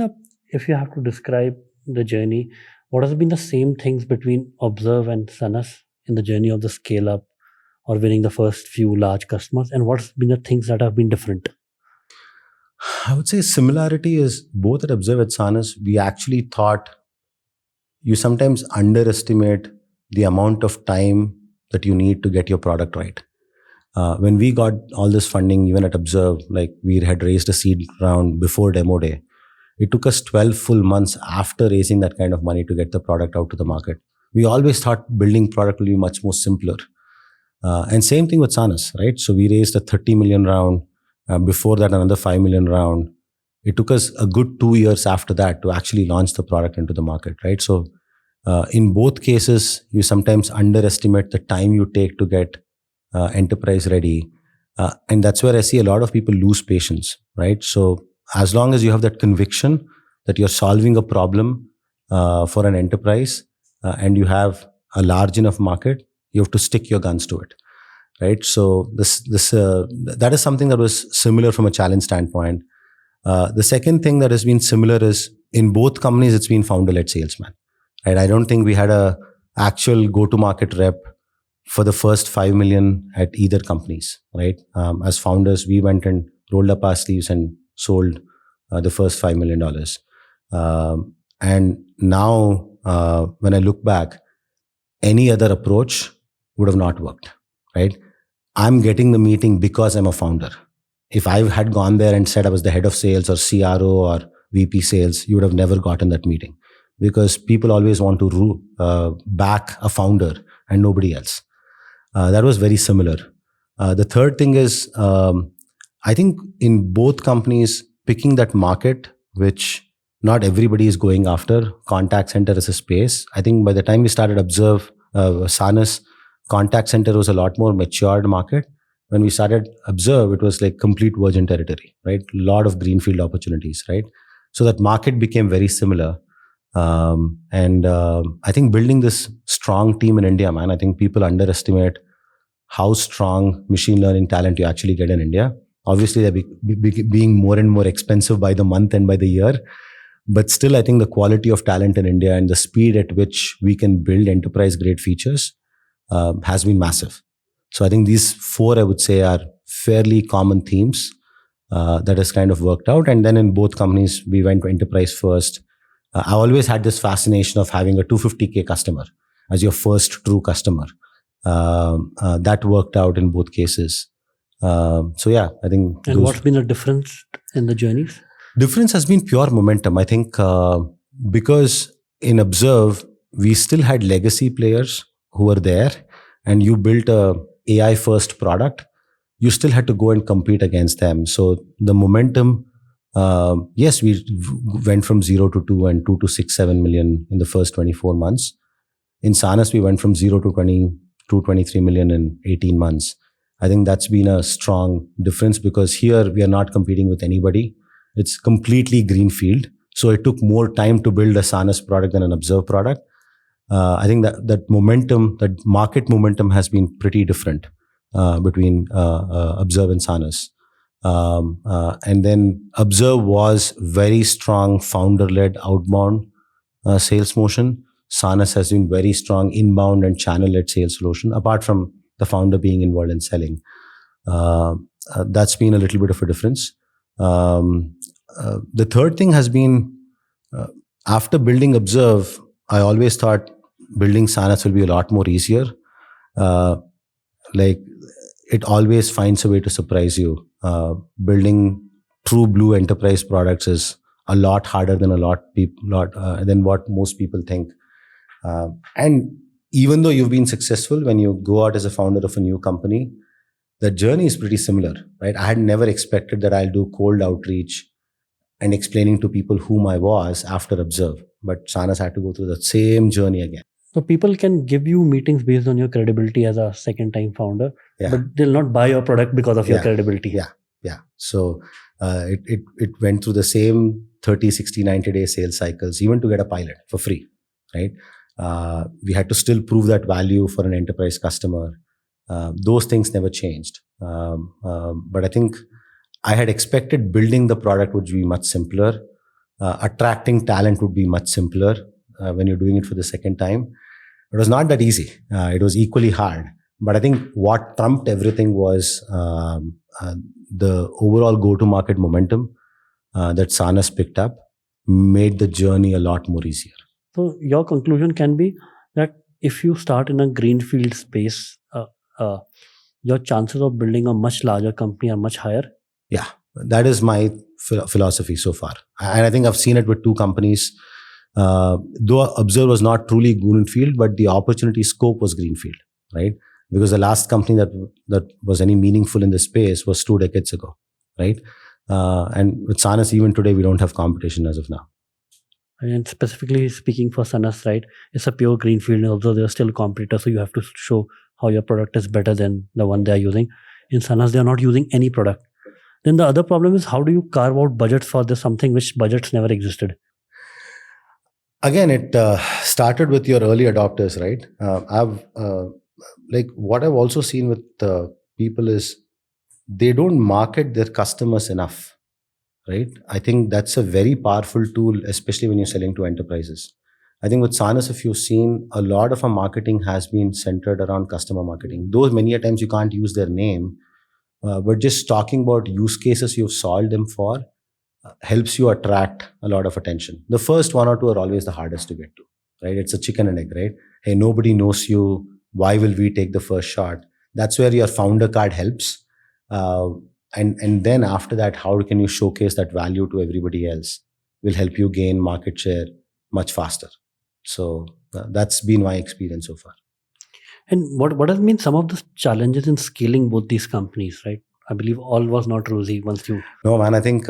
if you have to describe the journey, what has been the same things between Observe and Sanas in the journey of the scale up or winning the first few large customers? And what's been the things that have been different? I would say similarity is both at Observe and Sanas, we actually thought you sometimes underestimate the amount of time that you need to get your product right. When we got all this funding, even at Observe, like we had raised a seed round before demo day. It took us 12 full months after raising that kind of money to get the product out to the market. We always thought building product will be much more simpler. And same thing with Sanas, right? So we raised a 30 million round. Before that, another 5 million round. It took us a good 2 years after that to actually launch the product into the market, right? So in both cases, you sometimes underestimate the time you take to get enterprise ready. And that's where I see a lot of people lose patience, right? So as long as you have that conviction that you're solving a problem for an enterprise and you have a large enough market, you have to stick your guns to it, right? So that is something that was similar from a challenge standpoint. The second thing that has been similar is in both companies, it's been founder-led salesman, right? I don't think we had a actual go-to-market rep for the first 5 million at either companies, right? As founders, we went and rolled up our sleeves and sold the first $5 million. And now, when I look back, any other approach would have not worked, right? I'm getting the meeting because I'm a founder. If I had gone there and said I was the head of sales or CRO or VP sales, you would have never gotten that meeting, because people always want to back a founder and nobody else. That was very similar. The third thing is, I think in both companies, picking that market, which not everybody is going after. Contact center is a space. I think by the time we started Observe, Sanas, contact center was a lot more matured market. When we started Observe, it was like complete virgin territory, right? A lot of greenfield opportunities, right? So that market became very similar. And I think building this strong team in India, man, I think people underestimate how strong machine learning talent you actually get in India. Obviously, they're being more and more expensive by the month and by the year. But still, I think the quality of talent in India and the speed at which we can build enterprise grade features has been massive. So I think these four, I would say, are fairly common themes that has kind of worked out. And then in both companies, we went to enterprise first. I always had this fascination of having a 250K customer as your first true customer. That worked out in both cases. So yeah, I think. And what's been the difference in the journeys? Difference has been pure momentum. I think because in Observe, we still had legacy players who were there, and you built a AI first product. You still had to go and compete against them. So the momentum, yes, we went from 0 to 2 and 2 to 6, 7 million in the first 24 months. In Sanas, we went from 0 to 23 million in 18 months. I think that's been a strong difference, because here we are not competing with anybody. It's completely greenfield. So it took more time to build a Sanas product than an Observe product. I think that momentum, that market momentum has been pretty different between Observe and Sanas. And then Observe was very strong founder-led outbound sales motion. Sanas has been very strong inbound and channel-led sales solution, apart from the founder being involved in selling. That's been a little bit of a difference. The third thing has been, after building Observe, I always thought building Sanas will be a lot more easier. Like, it always finds a way to surprise you. Building true blue enterprise products is a lot harder than than what most people think. And even though you've been successful, when you go out as a founder of a new company, the journey is pretty similar, right? I had never expected that I'll do cold outreach and explaining to people whom I was after Observe. But Sanas had to go through the same journey again. So people can give you meetings based on your credibility as a second-time founder, Yeah. but they'll not buy your product because of your credibility. Yeah. So it went through the same 30, 60, 90-day sales cycles, even to get a pilot for free, right? We had to still prove that value for an enterprise customer. Those things never changed. But I think I had expected building the product would be much simpler. Attracting talent would be much simpler when you're doing it for the second time. It was not that easy. It was equally hard. But I think what trumped everything was the overall go-to-market momentum that Sanas picked up made the journey a lot more easier. So your conclusion can be that if you start in a greenfield space, your chances of building a much larger company are much higher. Yeah, that is my philosophy so far. And I think I've seen it with two companies. Though Observe was not truly greenfield, but the opportunity scope was greenfield, right? Because the last company that was any meaningful in this space was 2 decades ago, right? And with Sanas, even today, we don't have competition as of now. And specifically speaking for Sanas, right, it's a pure greenfield, although they're still competitors, so you have to show how your product is better than the one they are using. In Sanas, they are not using any product. Then the other problem is, how do you carve out budgets for this, something which budgets never existed? Again, it started with your early adopters, right? What I've also seen with people is they don't market their customers enough, right? I think that's a very powerful tool, especially when you're selling to enterprises. I think with Sanas, if you've seen, a lot of our marketing has been centered around customer marketing. Though many a times you can't use their name, but just talking about use cases you've solved them for helps you attract a lot of attention. The first 1 or 2 are always the hardest to get to, right? It's a chicken and egg, right? Hey, nobody knows you. Why will we take the first shot? That's where your founder card helps. And then after that, how can you showcase that value to everybody else will help you gain market share much faster. So that's been my experience so far. And what has been some of the challenges in scaling both these companies, right? I believe all was not rosy once you. No, man, I think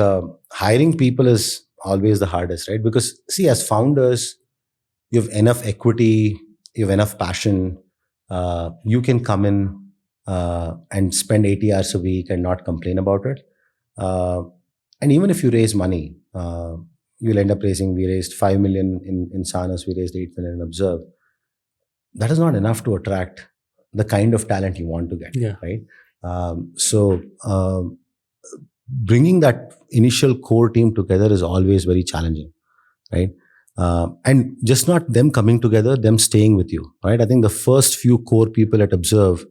hiring people is always the hardest, right? Because see, as founders, you have enough equity, you have enough passion. You can come in and spend 80 hours a week and not complain about it. Uh, and even if you raise money, you'll end up raising. We raised 5 million in Sanas. We raised 8 million in Observe. That is not enough to attract the kind of talent you want to get, Yeah. right? So bringing that initial core team together is always very challenging, right? And just not them coming together, them staying with you, right? I think the first few core people at Observe,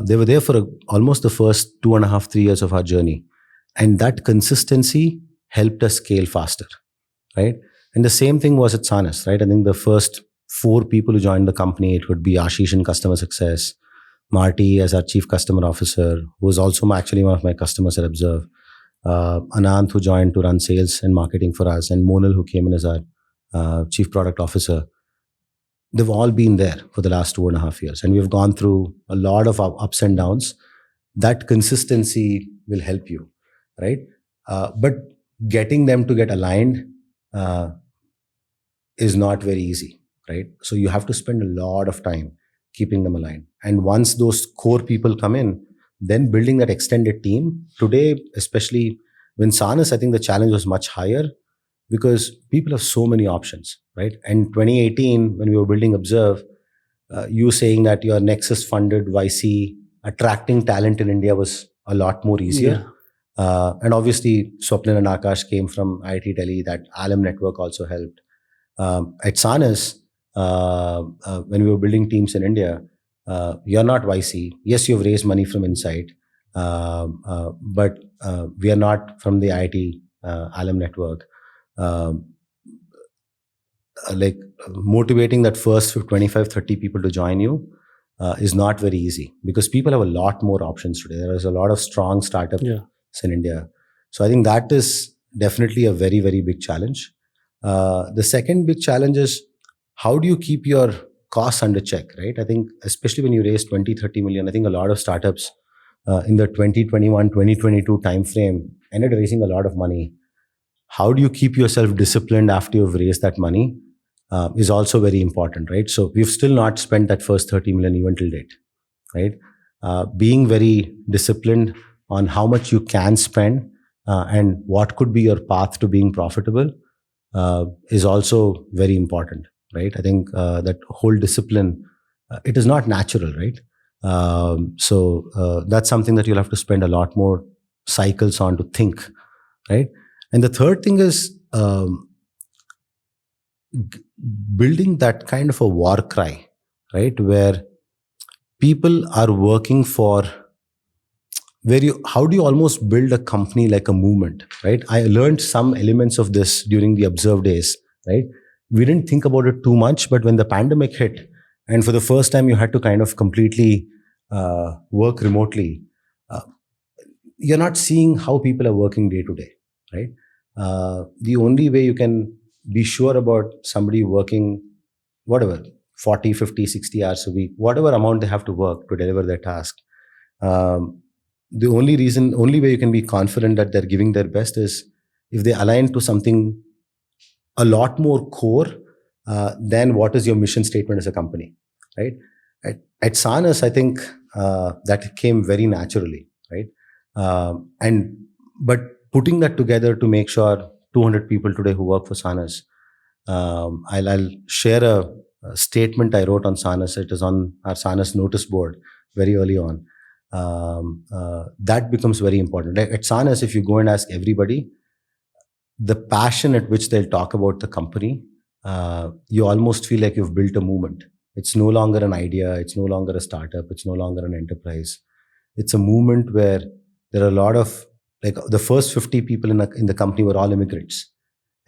they were there for almost the first 2.5, 3 years of our journey. And that consistency helped us scale faster, right? And the same thing was at Sanas, right? I think the first 4 people who joined the company, it would be Ashish in customer success, Marty as our chief customer officer, who was also actually one of my customers at Observe, Anant, who joined to run sales and marketing for us, and Monal, who came in as our chief product officer. They've all been there for the last 2.5 years, and we've gone through a lot of ups and downs. That consistency will help you, right? But getting them to get aligned uh, is not very easy, right? So you have to spend a lot of time keeping them aligned. And once those core people come in, then building that extended team. Today, especially when Sanas, I think the challenge was much higher because people have so many options, right? And 2018, when we were building Observe, you saying that your Nexus funded YC attracting talent in India was a lot more easier. And obviously, Swapnil and Akash came from IIT Delhi. That Alum network also helped. At Sanas, when we were building teams in India, you're not YC. Yes, you've raised money from inside, but we are not from the IIT Alum network. Like motivating that first 25, 30 people to join you is not very easy because people have a lot more options today. There is a lot of strong startups in India. So I think that is definitely a very, very big challenge. The second big challenge is how do you keep your costs under check, right? I think especially when you raise 20, 30 million, I think a lot of startups in the 2021, 2022 timeframe ended raising a lot of money. How do you keep yourself disciplined after you've raised that money is also very important, right? So we've still not spent that first 30 million even till date, right? Being very disciplined on how much you can spend and what could be your path to being profitable is also very important, right? I think that whole discipline, it is not natural, right? So that's something that you'll have to spend a lot more cycles on to think, right? And the third thing is building that kind of a war cry, right? Where people are working for how do you almost build a company like a movement, right? I learned some elements of this during the Observe days, right? We didn't think about it too much, but when the pandemic hit and for the first time you had to kind of completely work remotely, you're not seeing how people are working day to day, right? The only way you can be sure about somebody working whatever 40, 50, 60 hours a week, whatever amount they have to work to deliver their task, the only way you can be confident that they're giving their best is if they align to something a lot more core than what is your mission statement as a company, right? At Sanas, I think that came very naturally, right? But putting that together to make sure 200 people today who work for Sanas, I'll share a statement I wrote on Sanas. It is on our Sanas notice board very early on. That becomes very important. At Sanas, if you go and ask everybody, the passion at which they'll talk about the company, you almost feel like you've built a movement. It's no longer an idea. It's no longer a startup. It's no longer an enterprise. It's a movement where there are a lot of, like the first 50 people in the company were all immigrants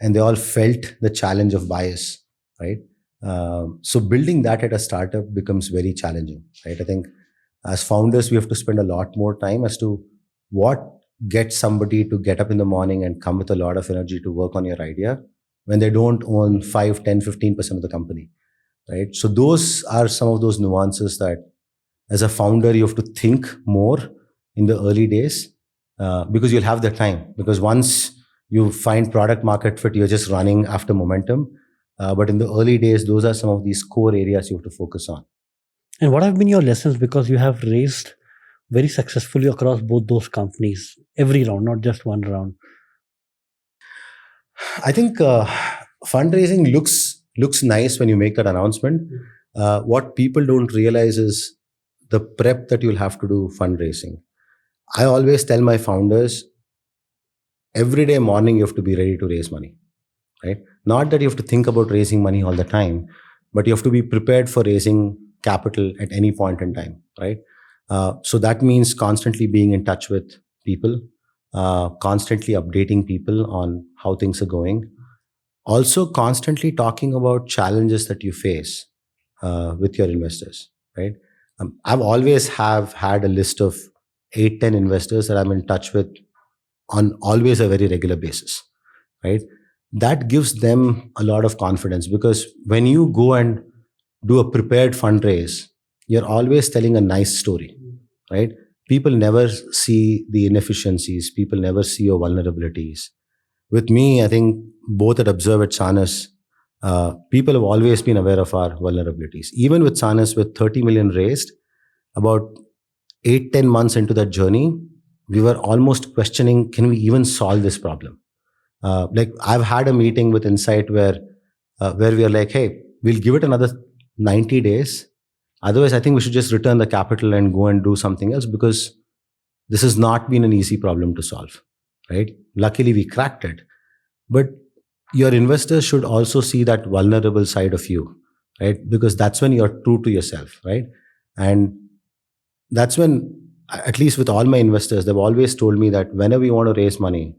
and they all felt the challenge of bias, right? So building that at a startup becomes very challenging, right? I think As founders, we have to spend a lot more time as to what gets somebody to get up in the morning and come with a lot of energy to work on your idea when they don't own 5, 10, 15% of the company, right? So those are some of those nuances that as a founder, you have to think more in the early days because you'll have the time. Because once you find product market fit, you're just running after momentum. But in the early days, those are some of these core areas you have to focus on. And what have been your lessons? Because you have raised very successfully across both those companies, every round, not just one round. I think fundraising looks nice when you make that announcement. What people don't realize is the prep that you'll have to do fundraising. I always tell my founders, every day morning you have to be ready to raise money, right? Not that you have to think about raising money all the time, but you have to be prepared for raising capital at any point in time, right? So that means constantly being in touch with people, constantly updating people on how things are going. Also, constantly talking about challenges that you face with your investors, right? I've always have had a list of 8, 10 investors that I'm in touch with on always a very regular basis, right? That gives them a lot of confidence because when you go and do a prepared fundraise, you're always telling a nice story, right? People never see the inefficiencies, people never see your vulnerabilities. With me, I think both at Observe at Sanas, people have always been aware of our vulnerabilities. Even with Sanas, with 30 million raised, about 8, 10 months into that journey, we were almost questioning, can we even solve this problem? Like I've had a meeting with Insight where we are like, hey, we'll give it another 90 days. Otherwise, I think we should just return the capital and go and do something else because this has not been an easy problem to solve, right? Luckily, we cracked it. But your investors should also see that vulnerable side of you, right? Because that's when you're true to yourself, right? And that's when, at least with all my investors, they've always told me that whenever you want to raise money,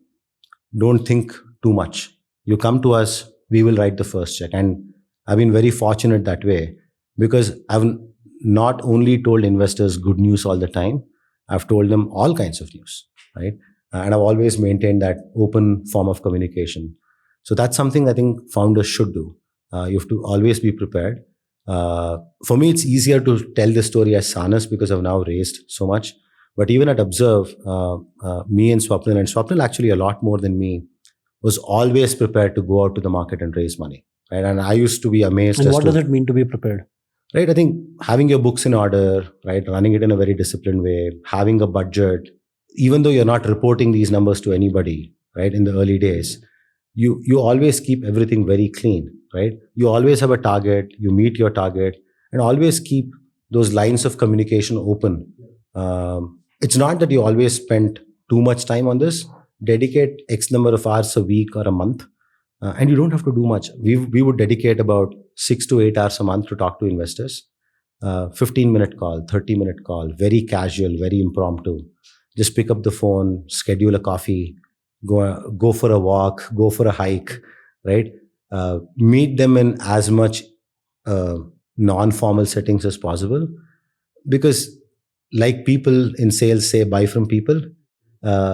don't think too much. You come to us, we will write the first check. And I've been very fortunate that way because I've not only told investors good news all the time, I've told them all kinds of news, right? And I've always maintained that open form of communication. So that's something I think founders should do. You have to always be prepared. For me, it's easier to tell this story as Sanas because I've now raised so much. But even at Observe, me and Swapnil actually a lot more than me, was always prepared to go out to the market and raise money. Right? And I used to be amazed. And what does it mean to be prepared? Right. I think having your books in order, right, running it in a very disciplined way, having a budget, even though you're not reporting these numbers to anybody, right, in the early days, you always keep everything very clean, right? You always have a target, you meet your target, and always keep those lines of communication open. It's not that you always spend too much time on this. Dedicate X number of hours a week or a month, and you don't have to do much. We would dedicate about 6 to 8 hours a month to talk to investors. 15-minute call, 30-minute call, very casual, very impromptu. Just pick up the phone, schedule a coffee, go for a walk, go for a hike, right? Meet them in as much non-formal settings as possible, because like people in sales say, buy from people.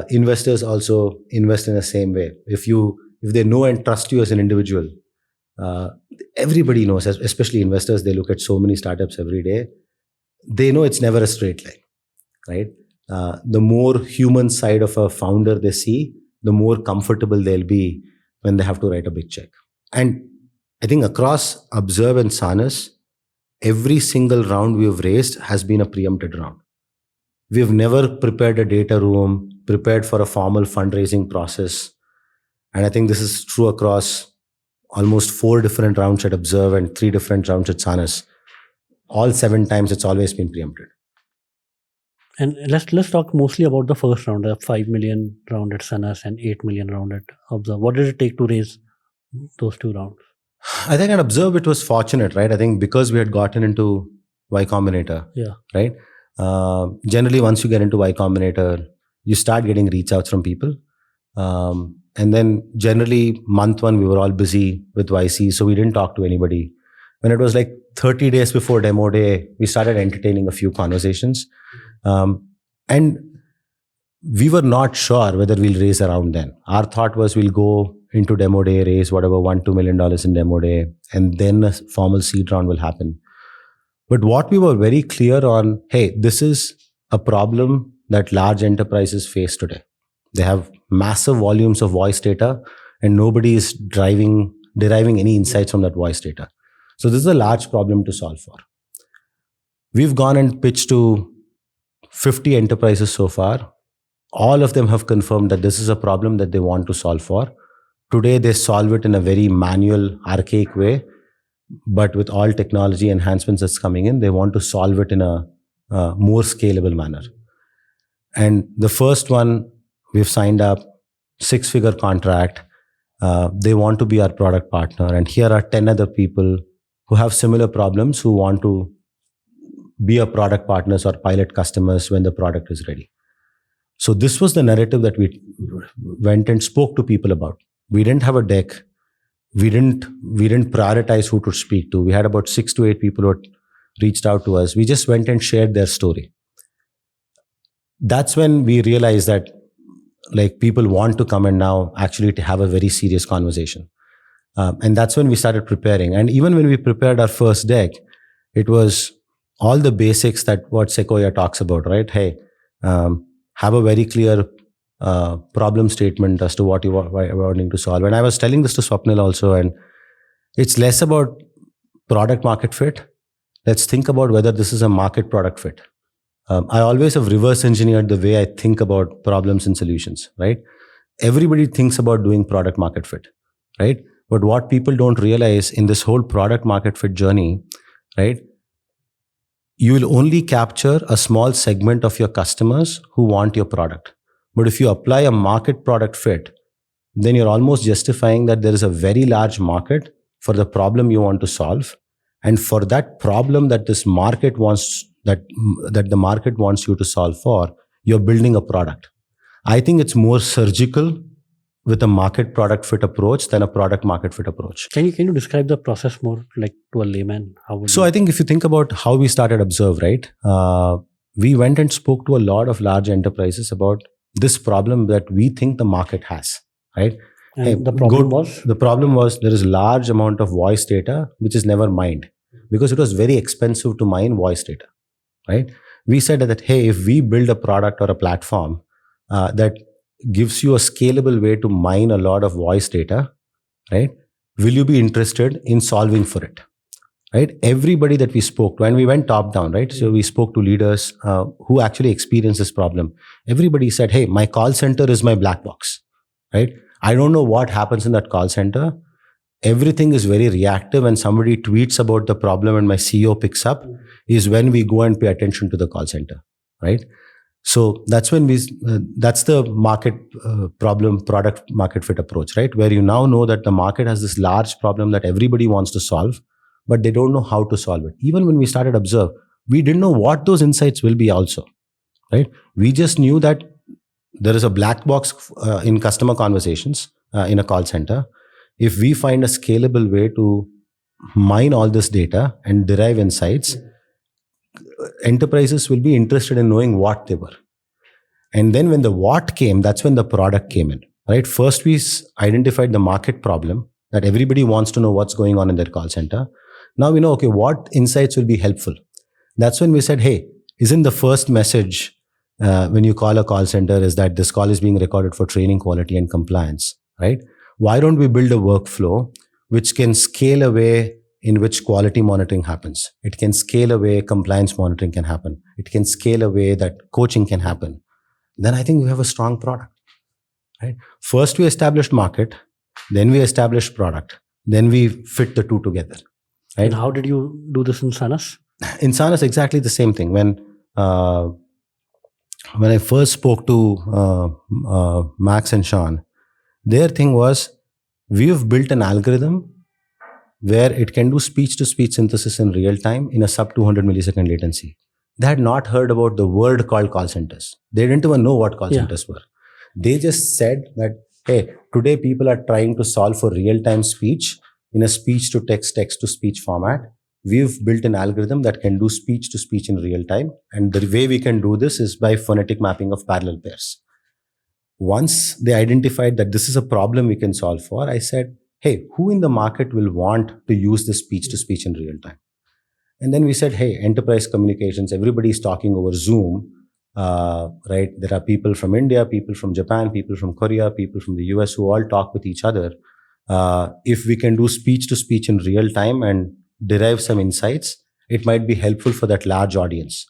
Investors also invest in the same way. If they know and trust you as an individual, everybody knows, especially investors, they look at so many startups every day. They know it's never a straight line, right? The more human side of a founder they see, the more comfortable they'll be when they have to write a big check. And I think across Observe and Sanas, every single round we have raised has been a preempted round. We've never prepared a data room, prepared for a formal fundraising process. And I think this is true across almost 4 different rounds at Observe and 3 different rounds at Sanas. All 7 times it's always been preempted. And let's talk mostly about the first round, the 5 million round at Sanas and 8 million round at Observe. What did it take to raise those 2 rounds? I think at Observe it was fortunate, right? I think because we had gotten into Y Combinator, right? Generally, once you get into Y Combinator, you start getting reach outs from people. And then generally month 1, we were all busy with YC, so we didn't talk to anybody. when it was like 30 days before demo day, we started entertaining a few conversations. And we were not sure whether we'll raise around then. Our thought was we'll go into demo day, raise whatever $1-2 million in demo day, and then a formal seed round will happen. But what we were very clear on, hey, this is a problem that large enterprises face today. They have massive volumes of voice data, and nobody is deriving any insights from that voice data. So this is a large problem to solve for. We've gone and pitched to 50 enterprises so far. All of them have confirmed that this is a problem that they want to solve for. Today, they solve it in a very manual, archaic way, but with all technology enhancements that's coming in, they want to solve it in a more scalable manner. And the first one, we've signed up 6-figure contract. They want to be our product partner. And here are 10 other people who have similar problems who want to be a product partners or pilot customers when the product is ready. So this was the narrative that we went and spoke to people about. We didn't have a deck. We didn't prioritize who to speak to. We had about 6 to 8 people who reached out to us. We just went and shared their story. That's when we realized that like people want to come and now actually to have a very serious conversation. And that's when we started preparing. And even when we prepared our first deck, it was all the basics that what Sequoia talks about, right? Hey, have a very clear problem statement as to what you are wanting to solve. And I was telling this to Swapnil also, and it's less about product market fit. Let's think about whether this is a market product fit. I always have reverse engineered the way I think about problems and solutions, right? Everybody thinks about doing product market fit, right? But what people don't realize in this whole product market fit journey, right? You will only capture a small segment of your customers who want your product. But if you apply a market product fit, then you're almost justifying that there is a very large market for the problem you want to solve. And for that problem that this market wants, that the market wants you to solve for, you're building a product. I think it's more surgical with a market product fit approach than a product market fit approach. Can you describe the process more like to a layman? I think if you think about how we started Observe, right? We went and spoke to a lot of large enterprises about this problem that we think the market has, right? And the problem was? The problem was there is large amount of voice data which is never mined because it was very expensive to mine voice data, right? We said that, hey, if we build a product or a platform that gives you a scalable way to mine a lot of voice data, right? Will you be interested in solving for it, right? Everybody that we spoke to, and we went top down, right? So we spoke to leaders who actually experienced this problem. Everybody said, hey, my call center is my black box, right? I don't know what happens in that call center. Everything is very reactive, and somebody tweets about the problem and my CEO picks up is when we go and pay attention to the call center, right? So that's when that's the market product market fit approach, right? Where you now know that the market has this large problem that everybody wants to solve, but they don't know how to solve it. Even when we started Observe, we didn't know what those insights will be also, right? We just knew that there is a black box in customer conversations in a call center. If we find a scalable way to mine all this data and derive insights, enterprises will be interested in knowing what they were. And then when the what came, that's when the product came in, right? First, we identified the market problem that everybody wants to know what's going on in their call center. Now we know, okay, what insights will be helpful? That's when we said, hey, isn't the first message when you call a call center is that this call is being recorded for training, quality, and compliance, right? Why don't we build a workflow which can scale away in which quality monitoring happens? It can scale away compliance monitoring can happen. It can scale away that coaching can happen. Then I think we have a strong product, right? First we established market, then we established product, then we fit the two together, right? And how did you do this in Sanas? In Sanas, exactly the same thing. When I first spoke to Max and Sean, their thing was, we've built an algorithm where it can do speech-to-speech synthesis in real time in a sub 200 millisecond latency. They had not heard about the word called call centers. They didn't even know what call centers were. They just said that, hey, today people are trying to solve for real-time speech in a speech to text, text to speech format. We've built an algorithm that can do speech to speech in real time. And the way we can do this is by phonetic mapping of parallel pairs. Once they identified that this is a problem we can solve for, I said, hey, who in the market will want to use this speech to speech in real time? And then we said, hey, enterprise communications, everybody's talking over Zoom, right? There are people from India, people from Japan, people from Korea, people from the US who all talk with each other. If we can do speech to speech in real time and derive some insights, it might be helpful for that large audience.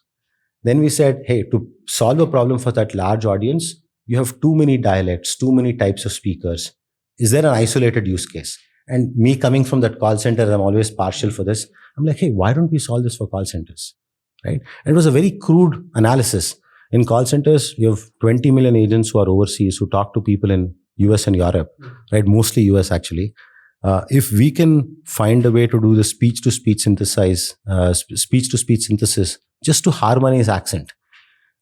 Then we said, hey, to solve a problem for that large audience, you have too many dialects, too many types of speakers. Is there an isolated use case? And me coming from that call center, I'm always partial for this. I'm like, hey, why don't we solve this for call centers? Right? And it was a very crude analysis. In call centers, you have 20 million agents who are overseas who talk to people in US and Europe, right? Mostly US actually. If we can find a way to do the speech to speech synthesis just to harmonize accent,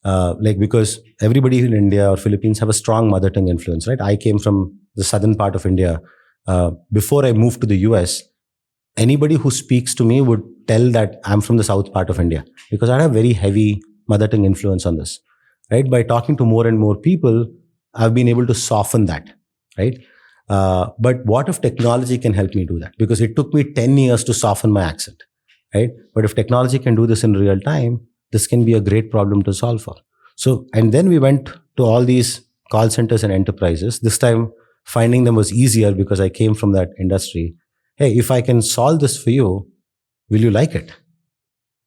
because everybody in India or Philippines have a strong mother tongue influence, right? I came from the southern part of India. Before I moved to the US, anybody who speaks to me would tell that I'm from the south part of India because I have very heavy mother tongue influence on this, right? By talking to more and more people, I've been able to soften that, right? But what if technology can help me do that? Because it took me 10 years to soften my accent, right? But if technology can do this in real time, this can be a great problem to solve for. So, and then we went to all these call centers and enterprises. This time, finding them was easier because I came from that industry. Hey, if I can solve this for you, will you like it?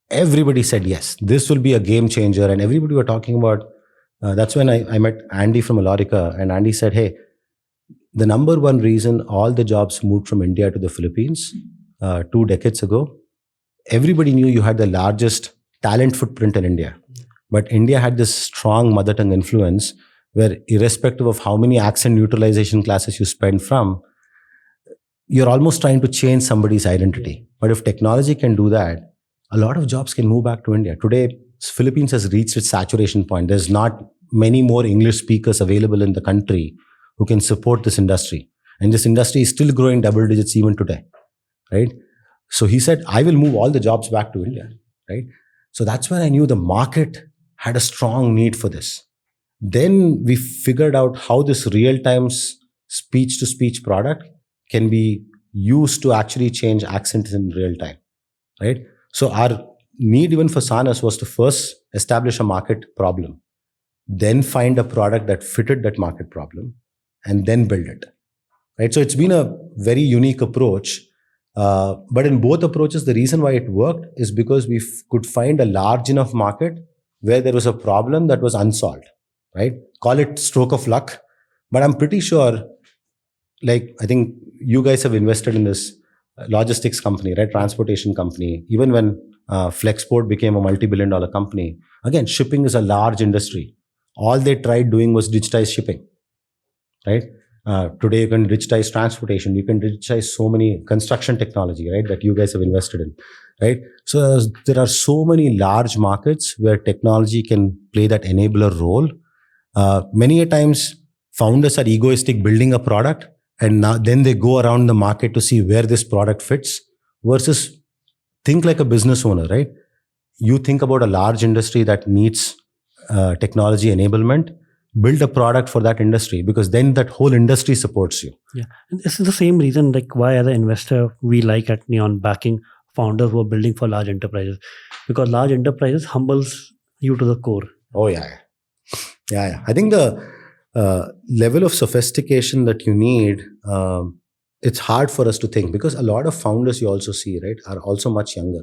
Everybody said yes. This will be a game changer. And everybody were talking about, that's when I met Andy from Alorica. And Andy said, hey, the number one reason all the jobs moved from India to the Philippines 2 decades ago, everybody knew you had the largest talent footprint in India. But India had this strong mother tongue influence where irrespective of how many accent neutralization classes you spend from, you're almost trying to change somebody's identity. But if technology can do that, a lot of jobs can move back to India. Today, Philippines has reached its saturation point. There's not many more English speakers available in the country who can support this industry. And this industry is still growing double digits even today, right? So he said, I will move all the jobs back to India, right? So that's when I knew the market had a strong need for this. Then we figured out how this real-time speech-to-speech product can be used to actually change accents in real time, right? So our need even for Sanas was to first establish a market problem, then find a product that fitted that market problem, and then build it, right? So it's been a very unique approach. But in both approaches, the reason why it worked is because we could find a large enough market where there was a problem that was unsolved, right? Call it stroke of luck. But I'm pretty sure, I think you guys have invested in this logistics company, right? Transportation company. Even when Flexport became a multi-billion-dollar company, again, shipping is a large industry. All they tried doing was digitize shipping, right? Today you can digitize transportation, you can digitize so many construction technology, right, that you guys have invested in, right? So there are so many large markets where technology can play that enabler role. Many a times founders are egoistic building a product and then they go around the market to see where this product fits, versus think like a business owner, right? You think about a large industry that needs technology enablement, build a product for that industry, because then that whole industry supports you. Yeah, and this is the same reason why as an investor we like at Neon backing founders who are building for large enterprises, because large enterprises humbles you to the core. Oh yeah. I think the level of sophistication that you need, it's hard for us to think, because a lot of founders you also see, right, are also much younger.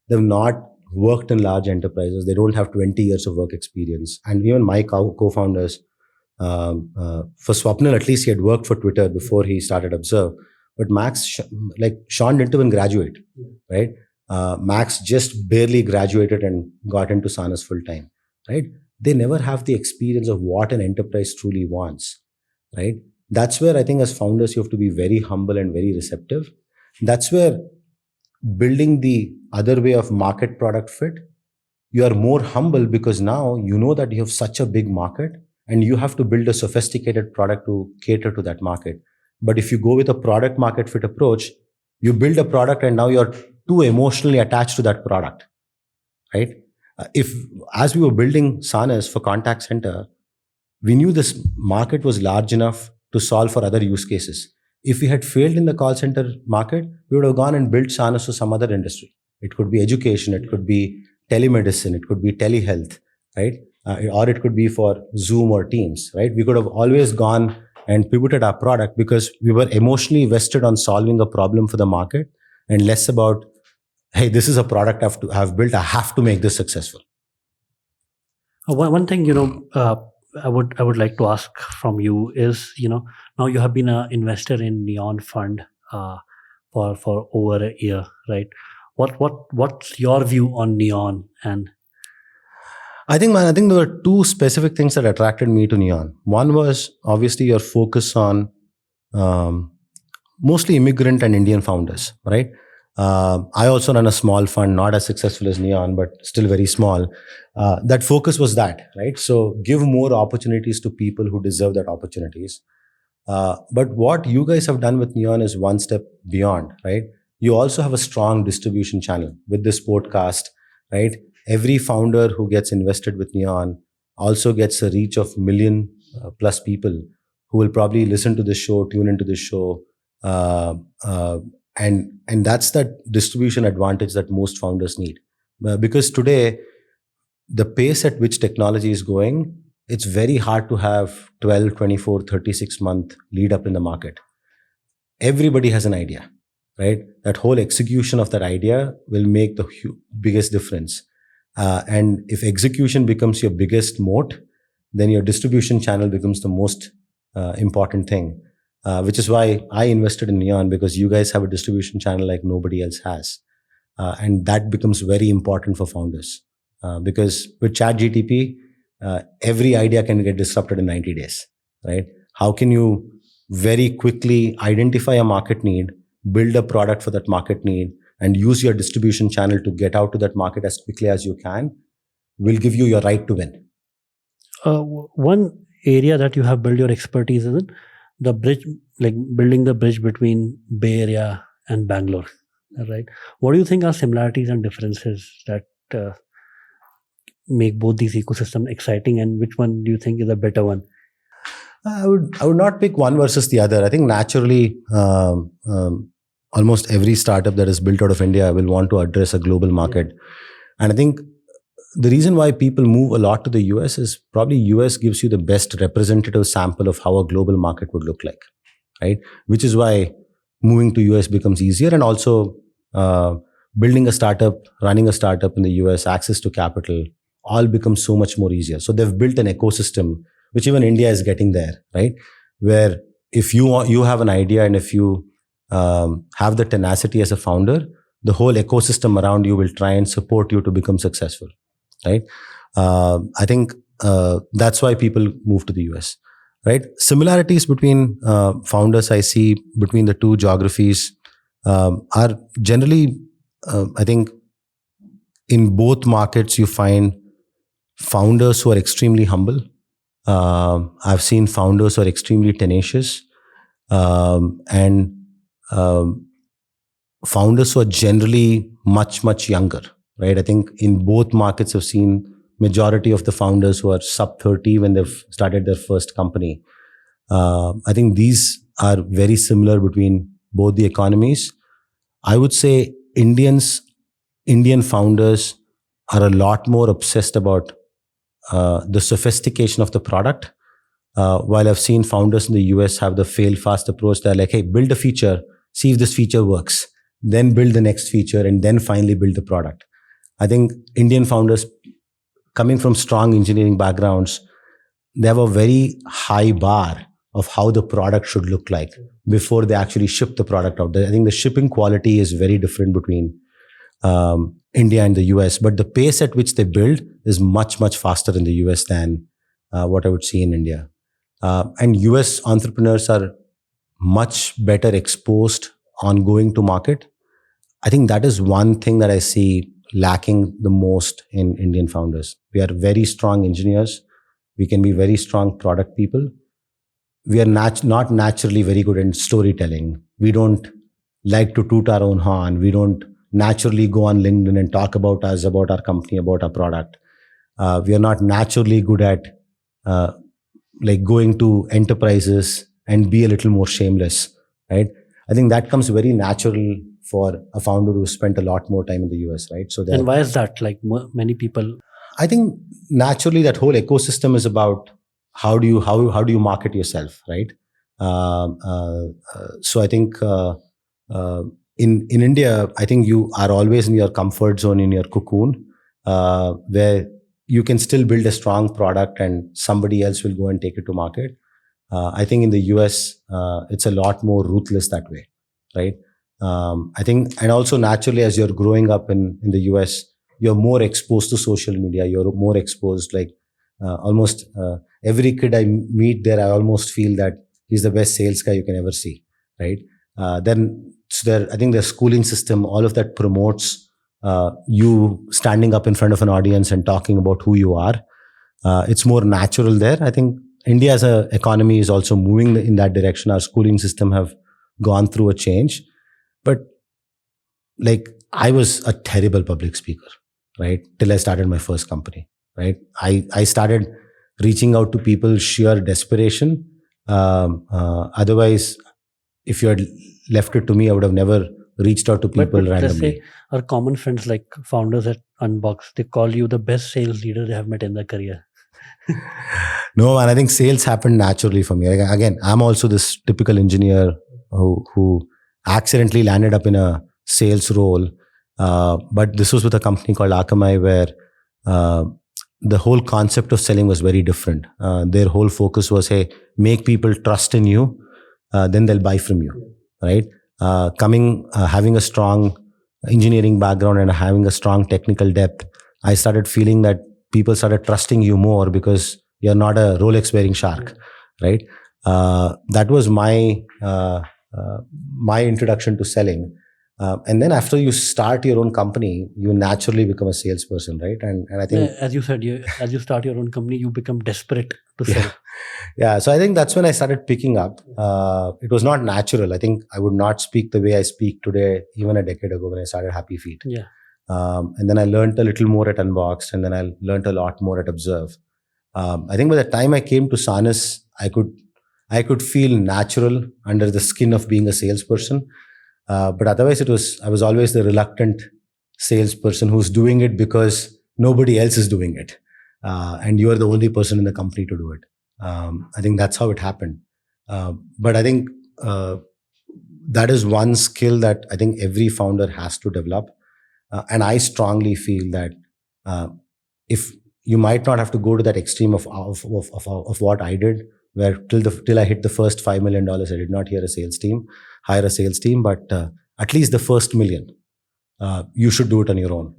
They've not worked in large enterprises. They don't have 20 years of work experience. And even my co-founders, for Swapnil, at least he had worked for Twitter before he started Observe. But Max, Sean didn't even graduate, right? Max just barely graduated and got into Sanas full time, right? They never have the experience of what an enterprise truly wants, right? That's where I think as founders, you have to be very humble and very receptive. That's where building the other way of market product fit, you are more humble because now you know that you have such a big market and you have to build a sophisticated product to cater to that market. But if you go with a product market fit approach, You build a product and now you're too emotionally attached to that product, right? If as we were building Sanas for contact center, we knew this market was large enough to solve for other use cases. If we had failed in the call center market, we would have gone and built Sanas for some other industry. It could be education, it could be telemedicine, it could be telehealth, right? Or it could be for Zoom or Teams, right? We could have always gone and pivoted our product because we were emotionally vested on solving a problem for the market and less about, hey, this is a product I've built, I have to make this successful. One thing, I would like to ask from you is, now you have been an investor in Neon Fund for over a year, right? What's your view on Neon? And I think there were two specific things that attracted me to Neon. One was obviously your focus on mostly immigrant and Indian founders, right? I also run a small fund, not as successful as Neon, but still very small. That focus was that, right? So give more opportunities to people who deserve that opportunities. But what you guys have done with Neon is one step beyond, right? You also have a strong distribution channel with this podcast, right? Every founder who gets invested with Neon also gets a reach of million plus people who will probably listen to the show, tune into the show, and that's that distribution advantage that most founders need. Because today, the pace at which technology is going, it's very hard to have 12, 24, 36 month lead up in the market. Everybody has an idea, right? That whole execution of that idea will make the biggest difference. And if execution becomes your biggest moat, then your distribution channel becomes the most important thing. Which is why I invested in Neon, because you guys have a distribution channel like nobody else has. And that becomes very important for founders. Because with ChatGTP, every idea can get disrupted in 90 days, right? How can you very quickly identify a market need, build a product for that market need, and use your distribution channel to get out to that market as quickly as you can, will give you your right to win. One area that you have built your expertise in, the bridge, like building the bridge between Bay Area and Bangalore, right? What do you think are similarities and differences that make both these ecosystems exciting, and which one do you think is a better one? I would not pick one versus the other. I think naturally, almost every startup that is built out of India will want to address a global market. And I think the reason why people move a lot to the US is probably US gives you the best representative sample of how a global market would look like, right? Which is why moving to US becomes easier, and also building a startup, running a startup in the US, access to capital, all becomes so much more easier. So they've built an ecosystem, which even India is getting there, right? Where if you have an idea, and if you have the tenacity as a founder, the whole ecosystem around you will try and support you to become successful, right? I think that's why people move to the US, right? Similarities between founders I see between the two geographies are generally, I think in both markets you find founders who are extremely humble. I've seen founders who are extremely tenacious, and founders who are generally much, much younger, right? I think in both markets I've seen majority of the founders who are sub 30 when they've started their first company. I think these are very similar between both the economies. I would say Indian founders are a lot more obsessed about the sophistication of the product. While I've seen founders in the US have the fail fast approach. They're like, hey, build a feature, see if this feature works, then build the next feature, and then finally build the product. I think Indian founders coming from strong engineering backgrounds, they have a very high bar of how the product should look like before they actually ship the product out. I think the shipping quality is very different between India and the US, but the pace at which they build is much, much faster in the US than what I would see in India. And US entrepreneurs are much better exposed on going to market. I think that is one thing that I see lacking the most in Indian founders. We are very strong engineers. We can be very strong product people. We are not naturally very good in storytelling. We don't like to toot our own horn. We don't naturally go on LinkedIn and talk about us, about our company, about our product. We are not naturally good at like going to enterprises and be a little more shameless, right? I think that comes very natural for a founder who spent a lot more time in the US, right? So And why is that? Like many people. I think naturally that whole ecosystem is about how do you market yourself, right? So I think in India, I think you are always in your comfort zone, in your cocoon, where you can still build a strong product and somebody else will go and take it to market. I think in the US, it's a lot more ruthless that way, right? I think, and also naturally, as you're growing up in the US, you're more exposed to social media. You're more exposed, like almost every kid I meet there, I almost feel that he's the best sales guy you can ever see, right? Then, so I think the schooling system, all of that promotes you standing up in front of an audience and talking about who you are. It's more natural there. I think India as an economy is also moving in that direction. Our schooling system have gone through a change. But like, I was a terrible public speaker, right? Till I started my first company, right? I started reaching out to people sheer desperation. Otherwise, if you had left it to me, I would have never reached out to people But let's randomly. say our common friends like founders at Unbox, they call you the best sales leader they have met in their career. No, man, I think sales happened naturally for me. Like, again, I'm also this typical engineer who accidentally landed up in a sales role. But this was with a company called Akamai, where the whole concept of selling was very different. Their whole focus was, hey, make people trust in you, then they'll buy from you, right? Having a strong engineering background and having a strong technical depth, I started feeling that people started trusting you more because you're not a Rolex wearing shark, right? That was my introduction to selling. And then after you start your own company, you naturally become a salesperson, right? And I think, as you said, as you start your own company, you become desperate to sell. Yeah. So I think that's when I started picking up. It was not natural. I think I would not speak the way I speak today, even a decade ago when I started Happy Feet. Yeah. And then I learned a little more at Unboxed, and then I learned a lot more at Observe. I think by the time I came to Sanas, I could feel natural under the skin of being a salesperson. But otherwise, I was always the reluctant salesperson who's doing it because nobody else is doing it. And you are the only person in the company to do it. I think that's how it happened. But I think that is one skill that I think every founder has to develop. And I strongly feel that if you might not have to go to that extreme of what I did, where till I hit the first $5 million, I did not hire a sales team, but at least the first $1 million, you should do it on your own.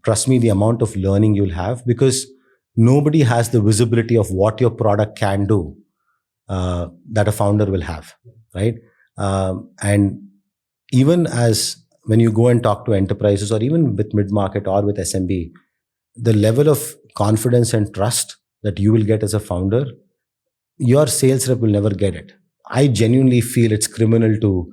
Trust me, the amount of learning you'll have, because nobody has the visibility of what your product can do that a founder will have, right? And even as when you go and talk to enterprises, or even with mid-market or with SMB, the level of confidence and trust that you will get as a founder, your sales rep will never get it. I genuinely feel it's criminal to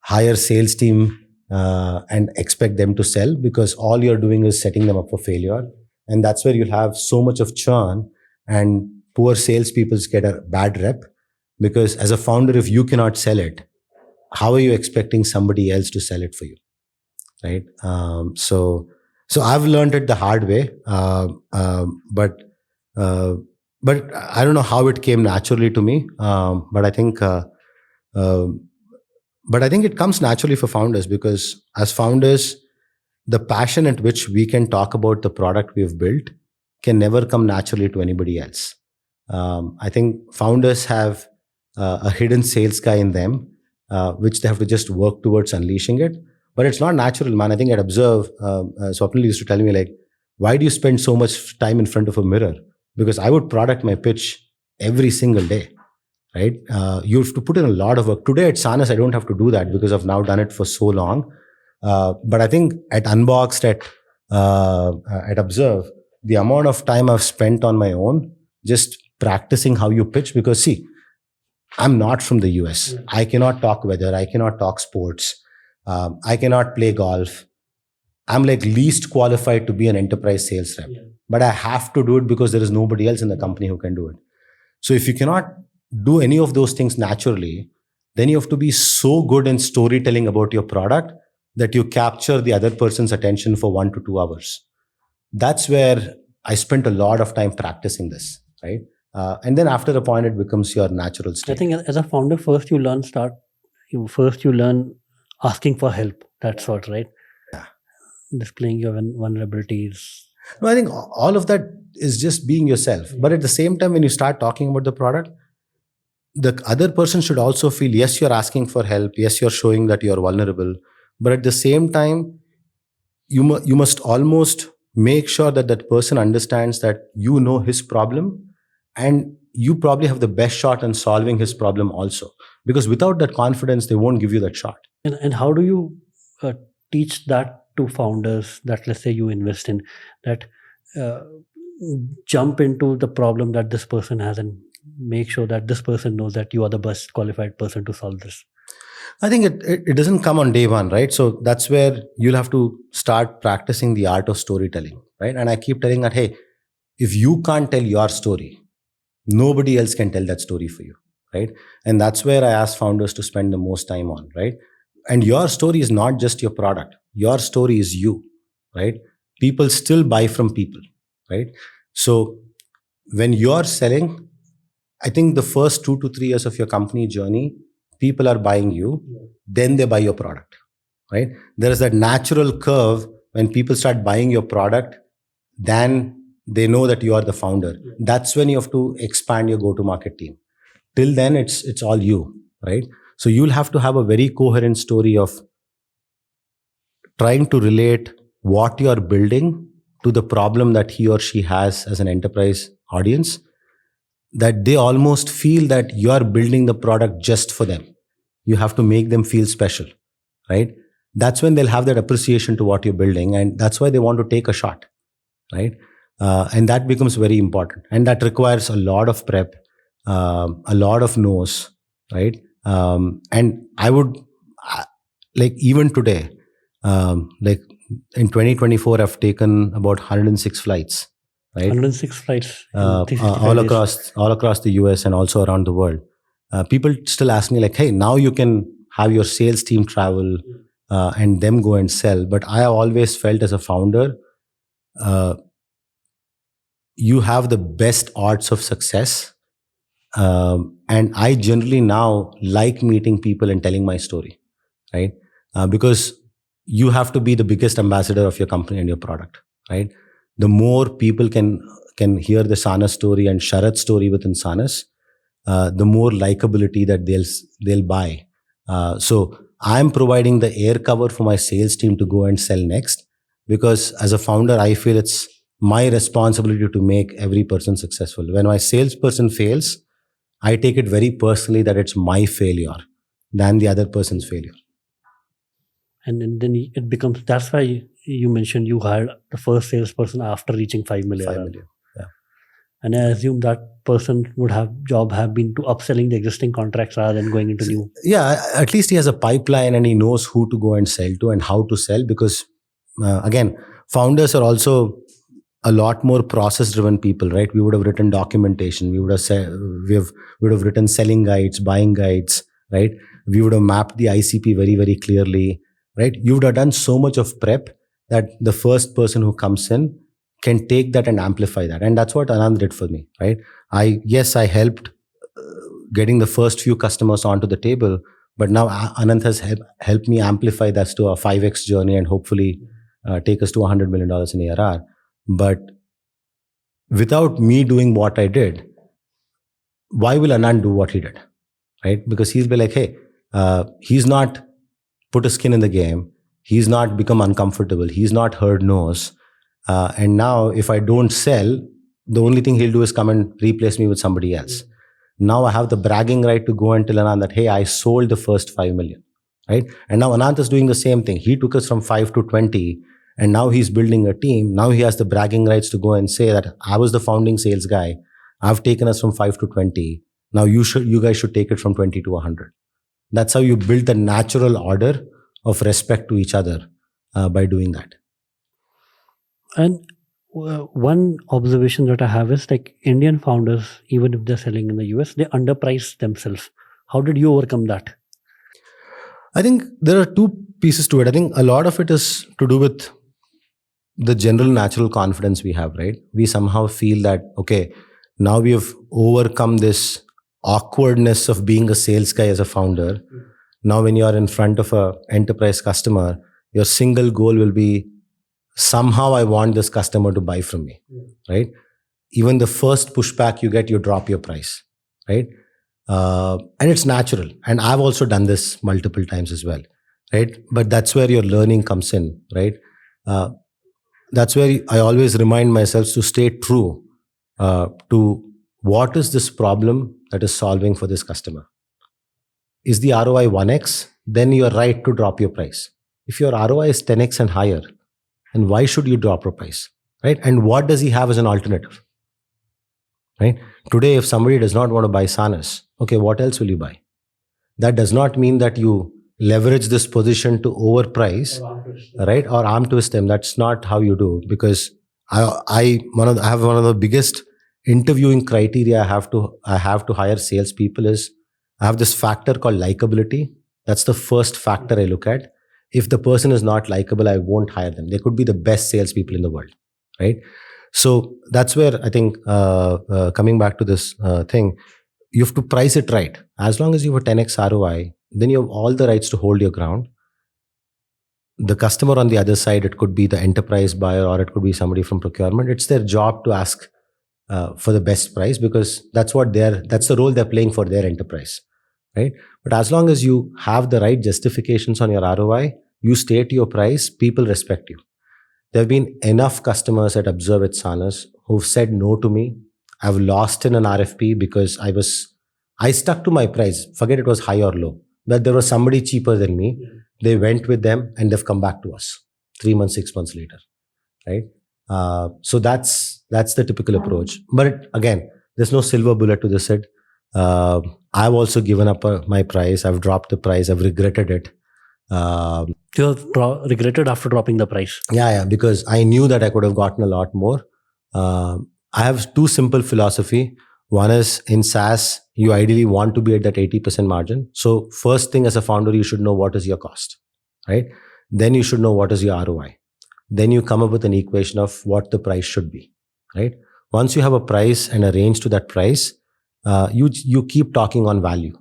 hire sales team and expect them to sell, because all you're doing is setting them up for failure. And that's where you'll have so much of churn, and poor salespeople get a bad rep, because as a founder, if you cannot sell it, how are you expecting somebody else to sell it for you, right? So I've learned it the hard way, but I don't know how it came naturally to me. But I think it comes naturally for founders, because as founders, the passion at which we can talk about the product we've built can never come naturally to anybody else. I think founders have a hidden sales guy in them, which they have to just work towards unleashing it. But it's not natural, man. I think at Observe, Swapnil used to tell me, like, why do you spend so much time in front of a mirror? Because I would product my pitch every single day, right? You have to put in a lot of work. Today at Sanas, I don't have to do that because I've now done it for so long. But I think at Unboxed, at Observe, the amount of time I've spent on my own just practicing how you pitch, because see, I'm not from the US. I cannot talk weather. I cannot talk sports. I cannot play golf. I'm like least qualified to be an enterprise sales rep, but I have to do it because there is nobody else in the company who can do it. So if you cannot do any of those things naturally, then you have to be so good in storytelling about your product that you capture the other person's attention for 1 to 2 hours. That's where I spent a lot of time practicing this, right? And then after a point, it becomes your natural state. I think as a founder, first you learn asking for help. That sort, right? Yeah. Displaying your vulnerabilities. No, I think all of that is just being yourself. But at the same time, when you start talking about the product, the other person should also feel, yes, you're asking for help. Yes, you're showing that you're vulnerable. But at the same time, you must almost make sure that that person understands that you know his problem and you probably have the best shot in solving his problem also. Because without that confidence, they won't give you that shot. And how do you teach that to founders that, let's say, you invest in, that jump into the problem that this person has and make sure that this person knows that you are the best qualified person to solve this? I think it doesn't come on day one, right? So that's where you'll have to start practicing the art of storytelling, right? And I keep telling that, hey, if you can't tell your story, nobody else can tell that story for you, right? And that's where I ask founders to spend the most time on, right? And your story is not just your product. Your story is you, right? People still buy from people, right? So when you're selling, I think the first 2 to 3 years of your company journey, people are buying you, then they buy your product, right? There is that natural curve when people start buying your product, then they know that you are the founder. That's when you have to expand your go-to-market team. Till then, it's all you, right? So you'll have to have a very coherent story of trying to relate what you're building to the problem that he or she has as an enterprise audience, that they almost feel that you are building the product just for them. You have to make them feel special, right? That's when they'll have that appreciation to what you're building, and that's why they want to take a shot, right? And that becomes very important, and that requires a lot of prep, a lot of no's, right? And I would like even today, like in 2024, I've taken about 106 flights, right? 106 flights all across the US and also around the world. People still ask me like, hey, now you can have your sales team travel and them go and sell. But I have always felt as a founder, you have the best odds of success. And I generally now like meeting people and telling my story, right? Because you have to be the biggest ambassador of your company and your product, right? The more people can hear the Sanas story and Sharath's story within Sanas, the more likability that they'll buy. So I'm providing the air cover for my sales team to go and sell next, because as a founder, I feel it's my responsibility to make every person successful. When my salesperson fails, I take it very personally that it's my failure than the other person's failure. And then it becomes, that's why you mentioned you hired the first salesperson after reaching 5 million. 5 million. Yeah. And I assume that person would have been to upselling the existing contracts rather than going into new. Yeah, at least he has a pipeline and he knows who to go and sell to and how to sell, because again, founders are also a lot more process driven people, right? We would have written documentation, we would have written selling guides, buying guides, right? We would have mapped the ICP very, very clearly, right? You would have done so much of prep that the first person who comes in can take that and amplify that. And that's what Anand did for me, right? I helped getting the first few customers onto the table, but now Anand has helped me amplify that to a 5x journey and hopefully take us to $100 million in ARR. But without me doing what I did, why will Anand do what he did, right? Because he'll be like, hey, he's not put a skin in the game. He's not become uncomfortable. He's not heard no's. And now if I don't sell, the only thing he'll do is come and replace me with somebody else. Now I have the bragging right to go and tell Anand that, hey, I sold the first 5 million, right? And now Anand is doing the same thing. He took us from 5 to 20, and now he's building a team. Now he has the bragging rights to go and say that I was the founding sales guy. I've taken us from 5 to 20. Now you guys should take it from 20 to 100. That's how you build the natural order of respect to each other by doing that. And one observation that I have is like Indian founders, even if they're selling in the US, they underprice themselves. How did you overcome that? I think there are two pieces to it. I think a lot of it is to do with the general natural confidence we have, right? We somehow feel that, okay, now we have overcome this awkwardness of being a sales guy as a founder. Now, when you are in front of a enterprise customer, your single goal will be somehow I want this customer to buy from me, right? Even the first pushback you get, you drop your price, right? And it's natural. And I've also done this multiple times as well, right? But that's where your learning comes in, right? That's where I always remind myself to stay true to what is this problem that is solving for this customer. Is the ROI 1x? Then you are right to drop your price. If your ROI is 10x and higher, then why should you drop your price, right? And what does he have as an alternative, right? Today, if somebody does not want to buy SaaS, okay, what else will you buy? That does not mean that you leverage this position to overprice, right, or arm twist them. That's not how you do. Because I have one of the biggest interviewing criteria I have to hire salespeople is I have this factor called likability. That's the first factor I look at. If the person is not likable, I won't hire them. They could be the best salespeople in the world, right? So that's where I think coming back to this thing, you have to price it right. As long as you have a 10x ROI, then you have all the rights to hold your ground. The customer on the other side, it could be the enterprise buyer or it could be somebody from procurement. It's their job to ask for the best price because that's the role they're playing for their enterprise, right? But as long as you have the right justifications on your ROI, you state your price, people respect you. There have been enough customers at Observe at SaaS who've said no to me. I've lost in an RFP because I stuck to my price. Forget it was high or low. That there was somebody cheaper than me. They went with them and they've come back to us 3 months, 6 months later, right? So that's the typical approach. But again, there's no silver bullet to this. I've also given up my price. I've dropped the price. I've regretted it. You have regretted after dropping the price? Yeah, because I knew that I could have gotten a lot more. I have two simple philosophy. One is in SaaS, you ideally want to be at that 80% margin. So first thing as a founder, you should know what is your cost, right? Then you should know what is your ROI. Then you come up with an equation of what the price should be, right? Once you have a price and a range to that price, you keep talking on value.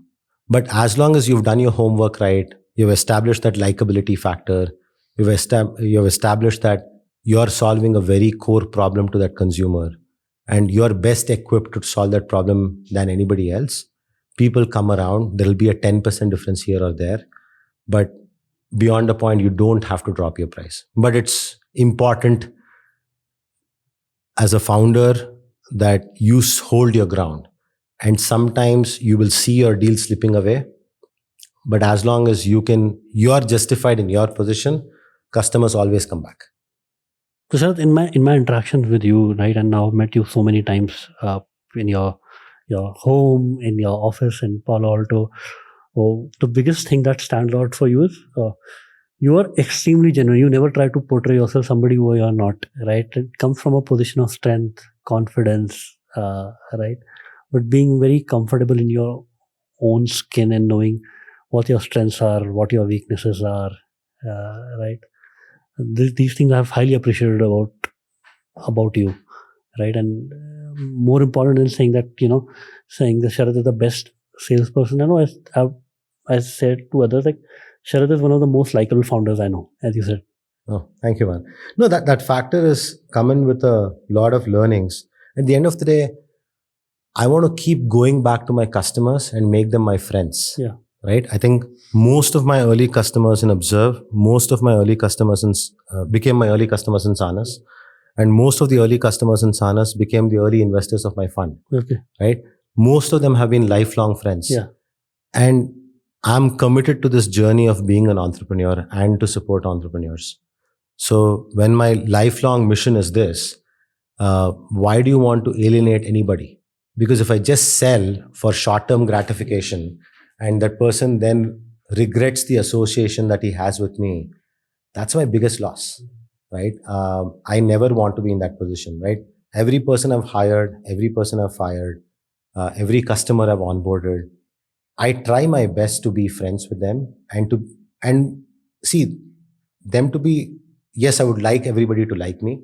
But as long as you've done your homework right, you've established that likability factor, you've established that you're solving a very core problem to that consumer, and you're best equipped to solve that problem than anybody else, people come around. There'll be a 10% difference here or there. But beyond the point, you don't have to drop your price. But it's important as a founder that you hold your ground. And sometimes you will see your deal slipping away. But as long as you're justified in your position, customers always come back. So, Sharath, in my interactions with you, right, and now I've met you so many times in your home, in your office in Palo Alto. The biggest thing that stands out for you is you are extremely genuine. You never try to portray yourself somebody who you are not, right? It comes from a position of strength, confidence, right? But being very comfortable in your own skin and knowing what your strengths are, what your weaknesses are, right? These things I've highly appreciated about you, right? And more important than saying that, saying that Sharath is the best salesperson I know, I said to others, like, Sharath is one of the most likable founders I know, as you said. Oh, thank you, man. No, that factor is coming with a lot of learnings. At the end of the day, I want to keep going back to my customers and make them my friends. Yeah. Right? I think most of my early customers in Observe, most of my early customers became my early customers in SaaS, and most of the early customers in SaaS became the early investors of my fund. Okay. Right? Most of them have been lifelong friends. Yeah. And I'm committed to this journey of being an entrepreneur and to support entrepreneurs. So when my lifelong mission is this, why do you want to alienate anybody? Because if I just sell for short-term gratification and that person then regrets the association that he has with me, that's my biggest loss, right? I never want to be in that position, right? Every person I've hired, every person I've fired, every customer I've onboarded, I try my best to be friends with them and see them to be. Yes, I would like everybody to like me,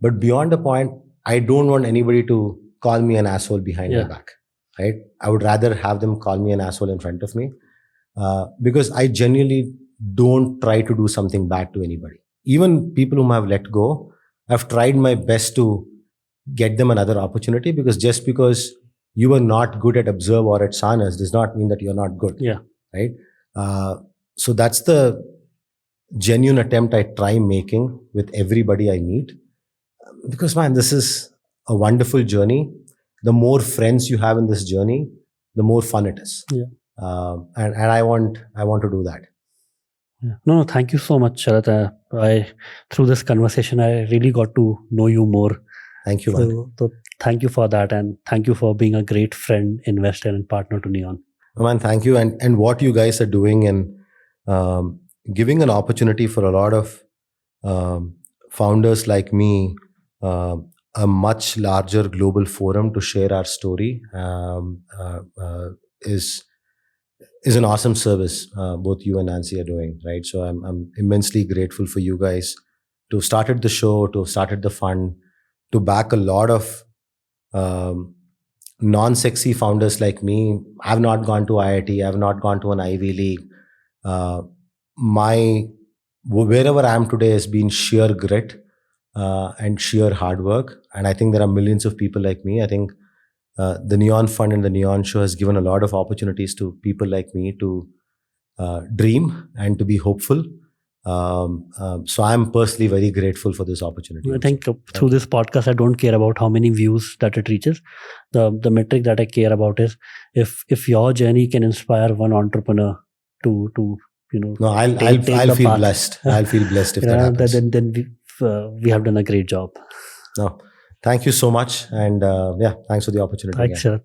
but beyond a point, I don't want anybody to call me an asshole behind my back, right? I would rather have them call me an asshole in front of me, because I genuinely don't try to do something bad to anybody. Even people whom I've let go, I've tried my best to get them another opportunity, because just because you are not good at Observe or at Sanas does not mean that you're not good. Yeah. Right. So that's the genuine attempt I try making with everybody I meet. Because, man, this is a wonderful journey. The more friends you have in this journey, the more fun it is. Yeah. And I want to do that. Yeah. No, thank you so much, Sharath. Through this conversation, I really got to know you more. Thank you, man. So thank you for that, and thank you for being a great friend, investor, and partner to Neon. Man, thank you. And what you guys are doing, and giving an opportunity for a lot of founders like me, a much larger global forum to share our story, is an awesome service. Both you and Nancy are doing, right? So I'm immensely grateful for you guys to have started the show, to have started the fund, to back a lot of non-sexy founders like me. I've not gone to IIT. I've not gone to an Ivy League. Wherever I am today has been sheer grit and sheer hard work. And I think there are millions of people like me. I think the Neon Fund and the Neon Show has given a lot of opportunities to people like me to dream and to be hopeful. So I'm personally very grateful for this opportunity. I think through this podcast, I don't care about how many views that it reaches. The metric that I care about is if your journey can inspire one entrepreneur to No, I'll feel blessed. I'll feel blessed if that happens. Then we have done a great job. No, thank you so much, and thanks for the opportunity. Thanks, Sharath.